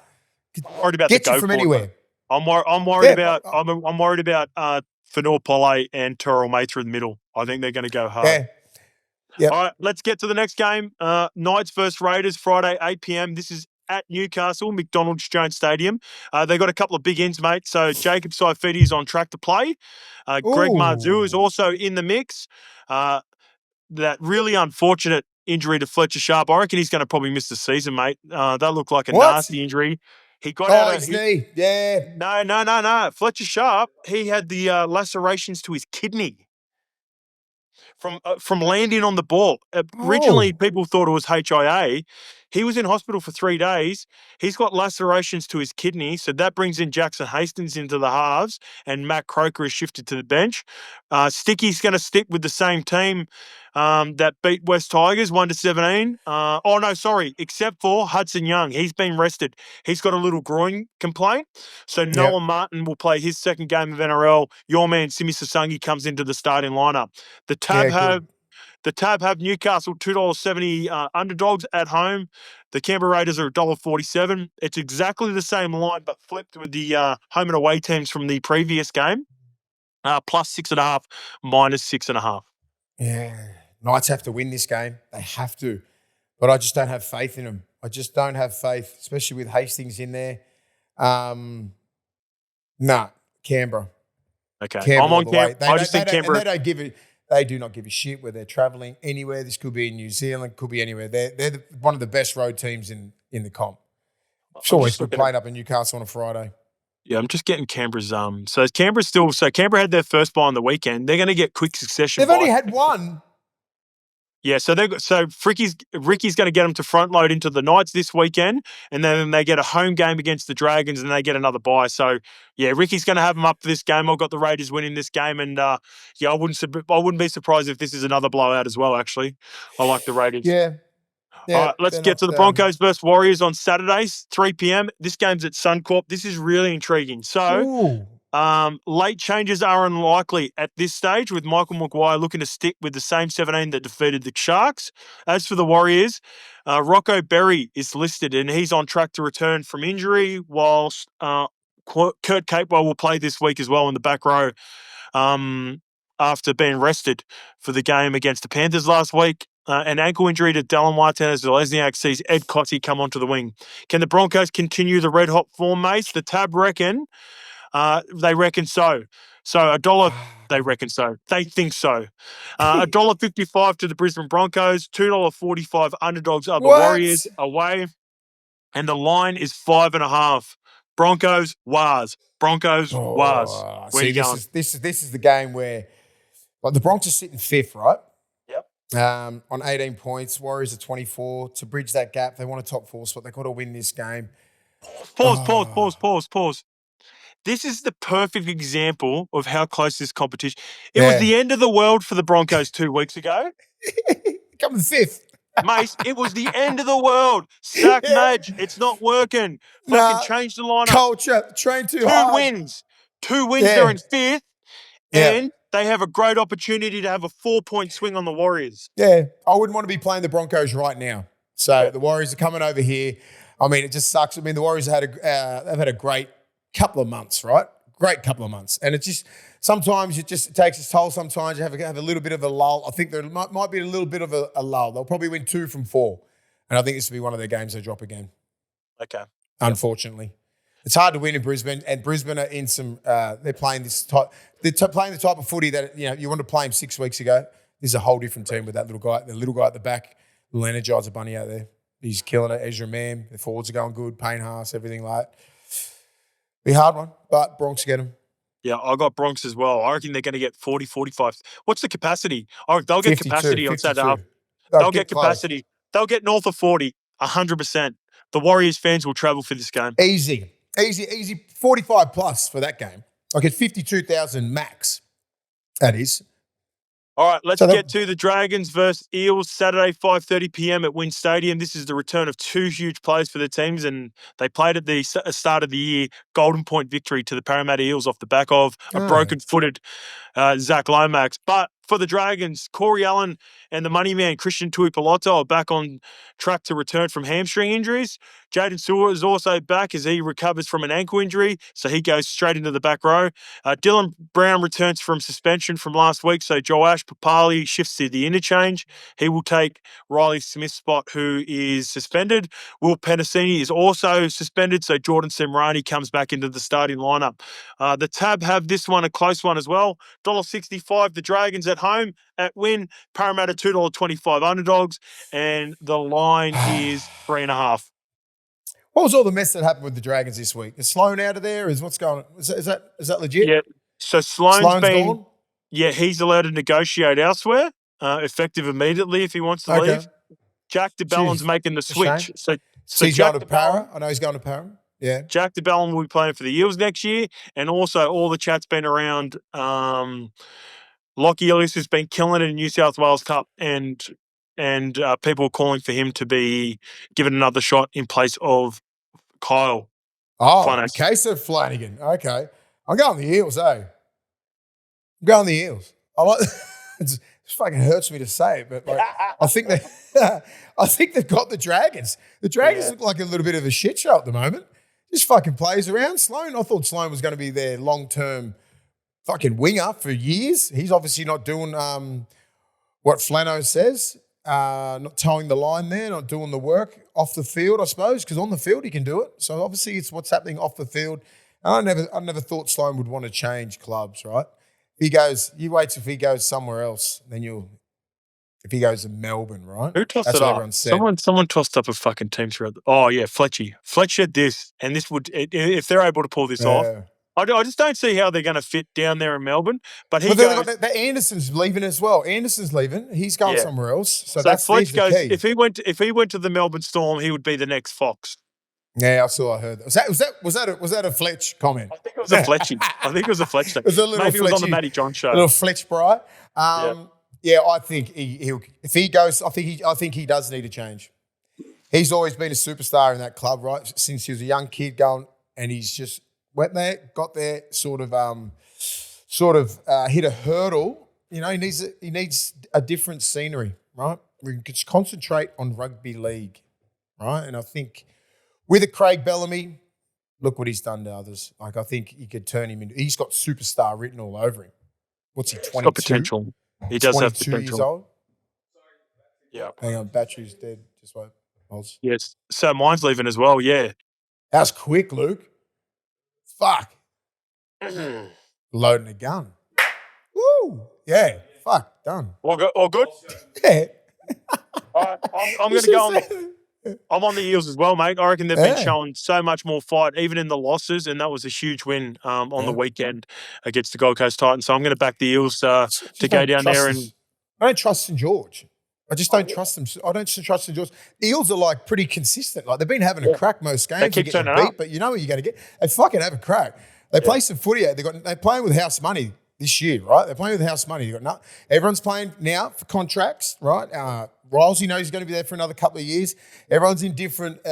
you from anywhere. I'm worried about Fanua Pole and Terrell May through the middle. I think they're going to go hard. Yeah. Yep. All right, let's get to the next game. Knights versus Raiders, Friday, 8 p.m. This is at Newcastle, McDonald's Jones Stadium. They got a couple of big ends, mate. So Jacob Saifiti is on track to play. Greg Marzou is also in the mix. That really unfortunate injury to Fletcher Sharp. I reckon he's going to probably miss the season, mate. That looked like a nasty injury. He got out of his knee. Yeah. No. Fletcher Sharp, he had the lacerations to his kidney from landing on the ball. Originally, people thought it was HIA. He was in hospital for 3 days. He's got lacerations to his kidney, so that brings in Jackson Hastings into the halves, and Matt Croker is shifted to the bench. Sticky's going to stick with the same team that beat West Tigers 1-17. Except for Hudson Young. He's been rested. He's got a little groin complaint, so Noah Martin will play his second game of NRL. Your man Simi Sasangi comes into the starting lineup. The Tab have Newcastle $2.70 underdogs at home. The Canberra Raiders are $1.47. It's exactly the same line, but flipped with the home and away teams from the previous game. Plus 6.5, minus 6.5. Yeah, Knights have to win this game. They have to, but I just don't have faith in them. I just don't have faith, especially with Hastings in there. Canberra. Okay, Canberra I'm on Canberra. I just think Canberra. They do not give a shit where they're travelling anywhere. This could be in New Zealand, could be anywhere. They're one of the best road teams in the comp. Sure, it's good playing up in Newcastle on a Friday. Yeah, I'm just getting Canberra's. So Canberra had their first bye on the weekend. They're going to get quick succession. They've only had one. Yeah, so Ricky's going to get them to front load into the Knights this weekend, and then they get a home game against the Dragons, and they get another bye. So yeah, Ricky's going to have them up for this game. I've got the Raiders winning this game, and I wouldn't be surprised if this is another blowout as well. Actually, I like the Raiders. Yeah. All right, let's get to the Broncos versus Warriors on Saturdays, 3 p.m. This game's at Suncorp. This is really intriguing. So. Late changes are unlikely at this stage, with Michael Maguire looking to stick with the same 17 that defeated the Sharks. As for the Warriors, Rocco Berry is listed and he's on track to return from injury, whilst Kurt Capewell will play this week as well in the back row after being rested for the game against the Panthers last week. An ankle injury to Dallin Martinez-Lesniak sees Ed Cotsey come onto the wing. Can the Broncos continue the red-hot form, Mace? The Tab reckon... they reckon so. So they reckon so. They think so. $1.55 to the Brisbane Broncos, $2.45 underdogs are the Warriors away, and the line is 5.5. Broncos, Wars. Broncos, Wars. Where you going? This is the game where the Broncos are sitting 5th, right? Yep. On 18 points, Warriors are 24. To bridge that gap, they want a top 4 spot. They've got to win this game. Pause. This is the perfect example of how close this competition. It was the end of the world for the Broncos 2 weeks ago. Coming 5th. Mate, it was the end of the world. Sack Madge, it's not working. Fucking change the lineup. Culture, train too hard. 2 wins, they're in 5th. And they have a great opportunity to have a 4-point swing on the Warriors. Yeah, I wouldn't want to be playing the Broncos right now. So the Warriors are coming over here. I mean, it just sucks. I mean, the Warriors they've had a great couple of months, right? Great couple of months. And it's just, sometimes it takes its toll. Sometimes you have a little bit of a lull. I think there might be a little bit of a lull. They'll probably win 2 from 4. And I think this will be one of their games they drop again. Okay. unfortunately. It's hard to win in Brisbane, and Brisbane are in some. They're playing this type. Playing the type of footy that you want to play him 6 weeks ago. This is a whole different team with that little guy. The little guy at the back, little Energizer bunny out there. He's killing it. Ezra Mam. The forwards are going good. Payne Haas, everything like that. Be a hard one, but Bronx get them. Yeah, I got Bronx as well. I reckon they're going to get 40, 45. What's the capacity? Oh, they'll get 52, capacity on 52. Saturday. They'll They'll get close. capacity. They'll get north of 40, 100%. The Warriors fans will travel for this game. Easy. 45 plus for that game. Like it's 52,000 max. That is. All right, let's get to the Dragons versus Eels, Saturday, 5:30 p.m. at Wynn Stadium. This is the return of two huge players for the teams, and they played at the start of the year, Golden Point victory to the Parramatta Eels off the back of a broken-footed Zach Lomax. But for the Dragons, Corey Allen and the money man, Christian Tuipulotu, are back on track to return from hamstring injuries. Jaden Sewell is also back as he recovers from an ankle injury, so he goes straight into the back row. Dylan Brown returns from suspension from last week, so Joash Papali shifts to the interchange. He will take Riley Smith's spot, who is suspended. Will Penasini is also suspended, so Jordan Semrani comes back into the starting lineup. The Tab have this one a close one as well. $1.65, the Dragons at home at Wynn. Parramatta $2.25 underdogs, and the line is 3.5. What was all the mess that happened with the Dragons this week? Is Sloan out of there? Is what's going on? Is that legit? Yeah. So Sloan's been gone? Yeah, he's allowed to negotiate elsewhere, effective immediately if he wants to leave. Jack DeBellon's making the switch. So he's going to Para? I know he's going to Para. Yeah. Jack DeBellon will be playing for the Eels next year, and also all the chat's been around Lockie Ellis, who's been killing it in New South Wales Cup, and people are calling for him to be given another shot in place of Kyle. Oh, Flanagan. In case of Flanagan. Okay. I'm going the Eels, I'm going the Eels. I like it fucking hurts me to say it, but like, I think they've got the Dragons. The Dragons look like a little bit of a shit show at the moment. Just fucking plays around. Sloan, I thought Sloan was going to be their long-term fucking winger for years. He's obviously not doing what Flano says, not towing the line there, not doing the work off the field, I suppose, because on the field he can do it. So obviously it's what's happening off the field. And I never thought Sloan would want to change clubs, right? You wait till he goes somewhere else, then if he goes to Melbourne, right? Who tossed it up? Someone tossed up a fucking team throughout. Fletchy. Fletch said this, and this would, if they're able to pull this off, I just don't see how they're going to fit down there in Melbourne. But the Anderson's leaving as well. Anderson's leaving. He's going somewhere else. So that's Fletch goes. the key. If he went to the Melbourne Storm, he would be the next Fox. Yeah, I heard that. Was that a Fletch comment? I think it was a Fletchy. I think it was a Fletch thing. Maybe it was on the Matty John show. A little Fletch Bry. Yeah, I think if he goes, I think he does need a change. He's always been a superstar in that club, right? Since he was a young kid going, and he's just went there, got there, sort of hit a hurdle. You know, he needs a different scenery, right? We can just concentrate on rugby league, right? And I think with a Craig Bellamy, look what he's done to others. Like, I think he could turn him into. He's got superstar written all over him. What's he? 22. He's got potential. He does have potential. 22 years old. Yeah. Hang on, battery's dead. Just wait. Yes. So mine's leaving as well. Yeah. That's quick, Luke. Fuck. Loading a gun. Woo. Yeah. Fuck. Done. All good? Yeah. I'm going to go on. I'm on the Eels as well, mate. I reckon they've been showing so much more fight, even in the losses, and that was a huge win on the weekend against the Gold Coast Titans. So I'm going to back the Eels to go down there. And I don't trust St George. I just don't trust them. I don't trust St George. The Eels are like pretty consistent. Like they've been having a crack most games. They keep turning beat, up. but you know what you're going to get. They fucking have a crack. They play some footy. They're playing with house money this year, right? They're playing with house money. Everyone's playing now for contracts, right? Riles, knows he's going to be there for another couple of years. Everyone's in different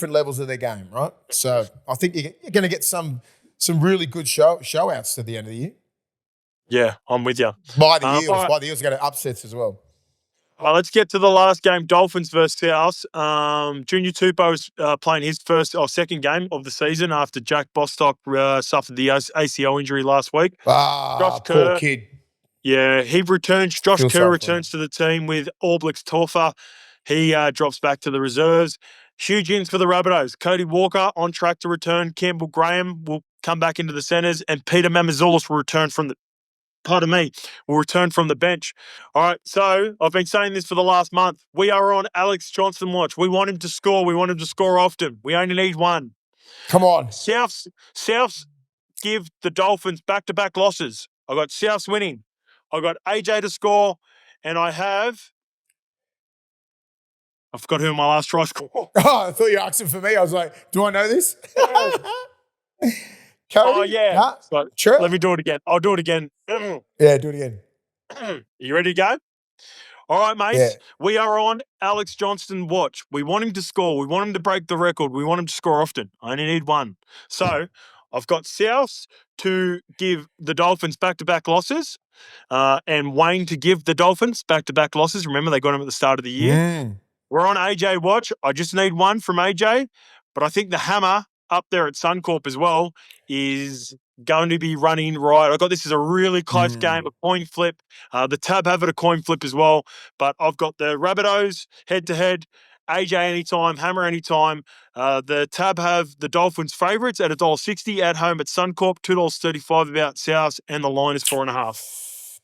levels of their game, right? So I think you're going to get some really good show outs to the end of the year. Yeah, I'm with you. By the Eels. By the Eels are going to upsets as well. Well, let's get to the last game, Dolphins versus South. Junior Tupou is playing his second game of the season after Jack Bostock suffered the ACL injury last week. Poor kid. Yeah, he returns. Josh Kerr returns to the team with All Blacks Torfa. He drops back to the reserves. Huge ins for the Rabbitohs. Cody Walker on track to return. Campbell Graham will come back into the centres, and Peter Mamazoulis will return from the bench. All right, so I've been saying this for the last month. We are on Alex Johnston watch. We want him to score. We want him to score often. We only need one. Come on. Souths give the Dolphins back-to-back losses. I got Souths winning. I got AJ to score, and I forgot who my last try scored. Oh, I thought you were asking for me. I was like, do I know this? Cody? Oh, yeah. Nah. But Sure. let me do it again. I'll do it again. Yeah, do it again. You ready to go? All right, mates. Yeah. We are on Alex Johnston watch. We want him to score. We want him to break the record. We want him to score often. I only need one. So I've got Souths to give the Dolphins back-to-back losses and Wayne to give the Dolphins back-to-back losses. Remember, they got him at the start of the year. We're on AJ watch. I just need one from AJ, but I think the hammer up there at Suncorp as well is going to be running right. I got this as a really close game, a coin flip. The Tab have it a coin flip as well, but I've got the Rabbitohs head-to-head, AJ anytime, hammer anytime. The Tab have the Dolphins favourites at $1.60 at home at Suncorp, $2.35 about Souths, and the line is 4.5.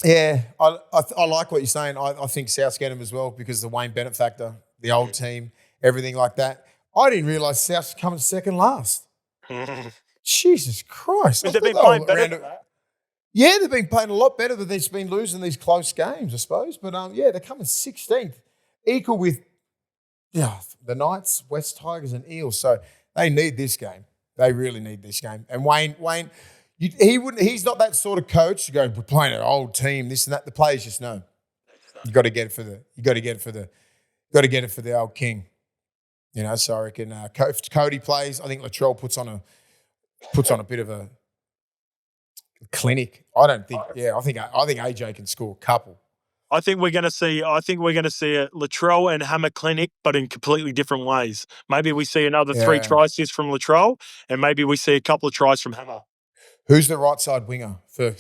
Yeah, I like what you're saying. I think Souths get him as well because of the Wayne Bennett factor, the old team, everything like that. I didn't realise Souths coming second last. Jesus Christ. They've been playing better than that. Yeah, they've been playing a lot better, but they've been losing these close games, I suppose. But, yeah, they're coming 16th, equal with the Knights, West Tigers and Eels. So they need this game. They really need this game. And Wayne he's not that sort of coach to go, we're playing an old team, this and that. The players just know. You got to get it for the old king. You know, so I reckon if Cody plays, I think Latrell puts on a bit of a clinic. I think AJ can score a couple. I think we're going to see a Latrell and Hammer clinic, but in completely different ways. Maybe we see another 3 tries from Latrell, and maybe we see a couple of tries from Hammer. Who's the right side winger for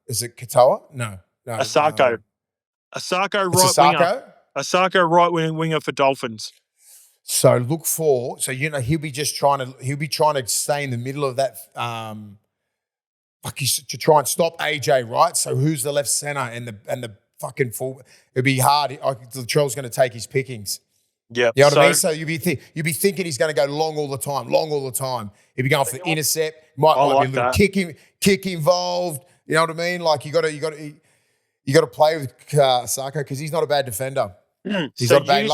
is it Katoa? No. Asako. Asako right winger. Asako right winger for Dolphins. So look for he'll be trying to stay in the middle of that to try and stop AJ, right? So who's the left centre and the fucking full? It'd be hard. Latrell's going to take his pickings. Yeah, you know what I mean. So you'd be thinking he's going to go long all the time. He'd be going for the intercept. Might be a little kick involved. You know what I mean? Like you got to play with Sako because he's not a bad defender. He's not bad.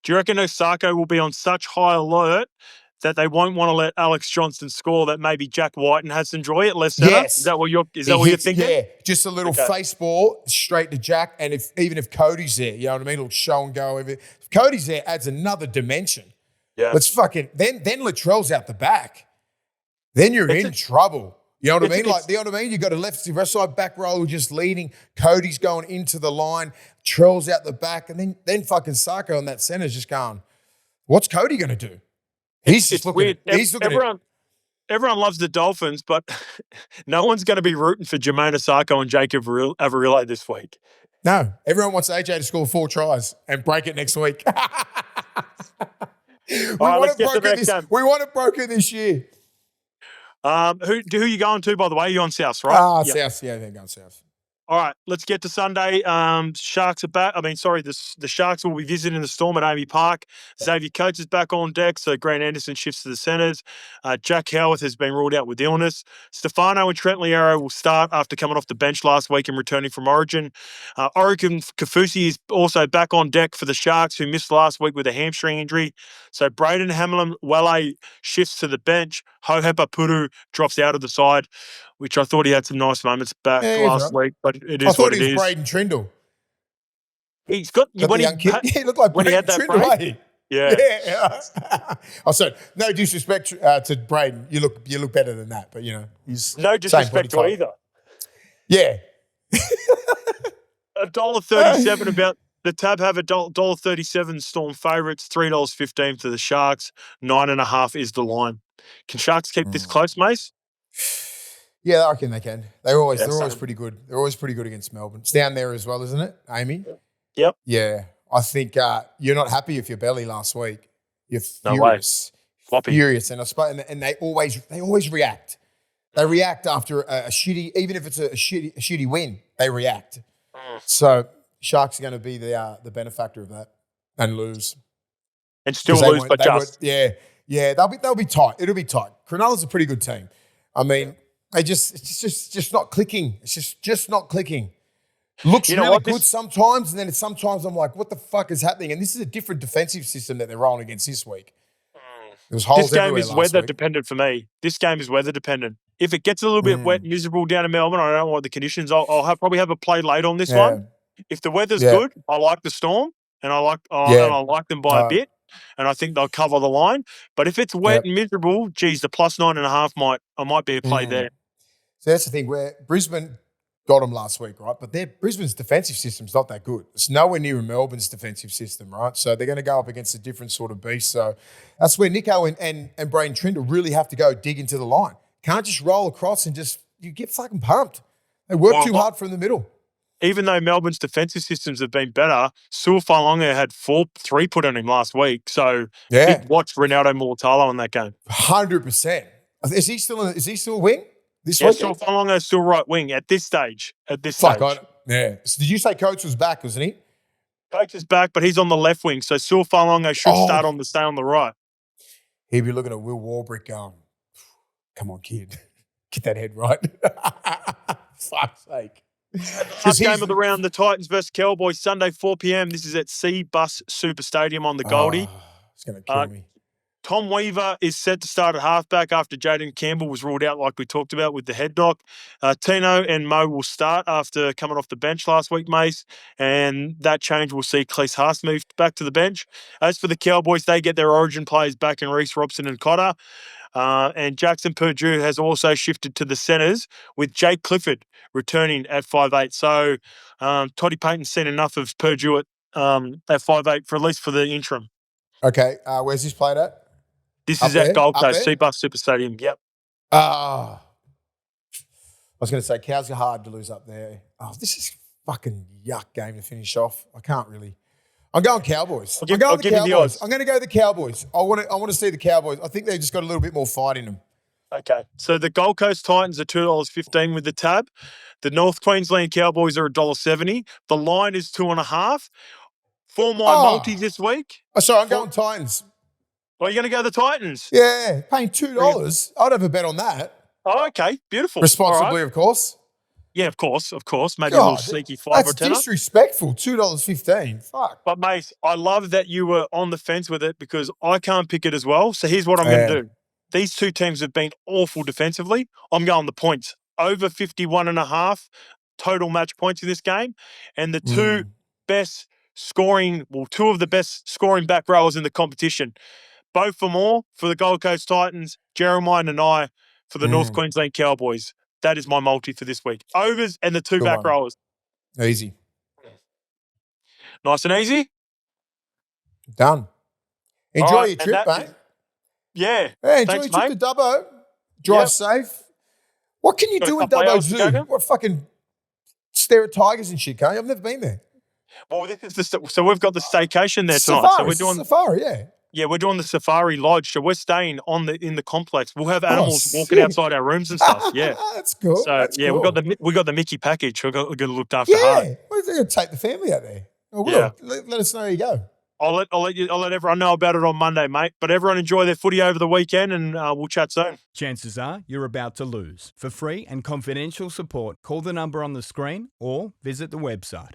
Do you reckon Osako will be on such high alert that they won't want to let Alex Johnston score, that maybe Jack Whiten has to enjoy it less center? Yes. Is that what you're thinking? Yeah, just a little face ball straight to Jack. And even if Cody's there, you know what I mean? It'll show and go. If Cody's there, adds another dimension. Yeah. Let's then Latrell's out the back. Then you're in trouble. You know what I mean? You got a left side back row just leading. Cody's going into the line. Trell's out the back. And then fucking Sako on that centre is just going, what's Cody going to do? He's looking. Everyone loves the Dolphins, but no one's going to be rooting for Jermaine Asako and Jacob Avarile this week. No, everyone wants AJ to score 4 tries and break it next week. We want it broken this year. Who you going to, by the way? You're on South, right? South. Yeah, they're going South. All right, let's get to Sunday. Sharks are back. The Sharks will be visiting the Storm at Amy Park. Xavier Coates is back on deck, so Grant Anderson shifts to the centres. Jack Howarth has been ruled out with illness. Stefano and Trent Liero will start after coming off the bench last week and returning from Origin. Orican Kafusi is also back on deck for the Sharks, who missed last week with a hamstring injury. So Braden Hamlin-Welle shifts to the bench. Hohepa Puru drops out of the side, which I thought he had some nice moments back last week, but it is what it is. I thought he was Braden Trindle. He's got the young kid. He looked like Braden Trindle. Yeah. So no disrespect to Braden. You look better than that, but he's no disrespect to either. Yeah. $1.37 about the Tab have $1.37 Storm favourites, $3.15 to the Sharks, 9.5 is the line. Can Sharks keep this close, Mace? Yeah, I reckon they can. They're always pretty good. They're always pretty good against Melbourne. It's down there as well, isn't it, Amy? Yep. Yeah. I think you're not happy with your belly last week. You're No furious. Floppy. Furious. And I suppose, and they always react. They react after a shitty, even if it's a shitty win, they react. So Sharks are going to be the benefactor of that and lose. And still lose, but just. Yeah, they'll be tight. It'll be tight. Cronulla's a pretty good team. I mean, it's just not clicking. It's just not clicking. Looks really good sometimes, and then sometimes I'm like, what the fuck is happening? And this is a different defensive system that they're rolling against this week. This game is weather dependent for me. This game is weather dependent. If it gets a little bit wet and miserable down in Melbourne, I don't know what the conditions. I'll probably have a play late on this one. If the weather's good, I like the Storm, and I like them by a bit, and I think they'll cover the line. But if it's wet and miserable, geez, the +9.5 might be a play there. So that's the thing where Brisbane got them last week, right? But Brisbane's defensive system's not that good. It's nowhere near Melbourne's defensive system, right? So they're going to go up against a different sort of beast. So that's where Nico and Braden Trindle really have to go dig into the line. Can't just roll across and you get fucking pumped. They work too hard from the middle. Even though Melbourne's defensive systems have been better, Su'Fa'alonga had 3 put on him last week. So watch Ronaldo Mulatalo in that game. 100%. Is he still a wing? Su'Fa'alonga is still right wing at this stage. Did you say Coates was back, wasn't he? Coates is back, but he's on the left wing. So Su'Fa'alonga should stay on the right. He'd be looking at Will Warbrick going, come on, kid. Get that head right. Fuck's sake. Last game of the round, the Titans versus Cowboys, Sunday, 4 p.m. This is at C-Bus Super Stadium on the Goldie. It's going to kill me. Tom Weaver is set to start at halfback after Jaden Campbell was ruled out like we talked about with the head knock. Tino and Mo will start after coming off the bench last week, Mace, and that change will see Cleese Haas moved back to the bench. As for the Cowboys, they get their origin players back in Reece Robson and Cotter. And Jackson Purdue has also shifted to the centres with Jake Clifford returning at 5'8". So Toddy Payton's seen enough of Purdue at 5'8", for at least for the interim. Okay, where's this played at? This is at Gold Coast, C-Bus Super Stadium. Yep. I was going to say, Cows are hard to lose up there. Oh, this is fucking yuck game to finish off. I can't really. I'm going Cowboys. I'm going to go the Cowboys. I want to see the Cowboys. I think they've just got a little bit more fight in them. Okay. So the Gold Coast Titans are $2.15 with the tab. The North Queensland Cowboys are $1.70. The line is 2.5. For my multi this week. I'm going Titans. Are you going to go the Titans? Yeah, paying $2. I'd have a bet on that. Oh, okay. Beautiful. Responsibly, of course. Yeah, of course. Maybe a little sneaky 5 or 10. That's disrespectful. $2.15. Fuck. But, mate, I love that you were on the fence with it because I can't pick it as well. So here's what I'm going to do. These two teams have been awful defensively. I'm going the points. Over 51.5 total match points in this game. And the two of the best scoring back rowers in the competition. Both for more for the Gold Coast Titans, Jeremiah and I for the North Queensland Cowboys. That is my multi for this week. Overs and the two back rowers. Easy. Nice and easy. Done. Enjoy your trip, mate. Yeah. Enjoy your trip to Dubbo. Drive safe. What can you do in Dubbo Zoo? What fucking stare at tigers and shit, can't you? I've never been there. Well, so we've got the staycation there tonight. So we're doing safari, yeah. Yeah, we're doing the Safari Lodge, so we're staying in the complex. We'll have animals walking outside our rooms and stuff. Yeah, that's cool. So cool. we got the Mickey package. We're going to look after hard. Yeah, we're going to take the family out there. Let us know how you go. I'll let everyone know about it on Monday, mate. But everyone enjoy their footy over the weekend, and we'll chat soon. Chances are you're about to lose. For free and confidential support, call the number on the screen or visit the website.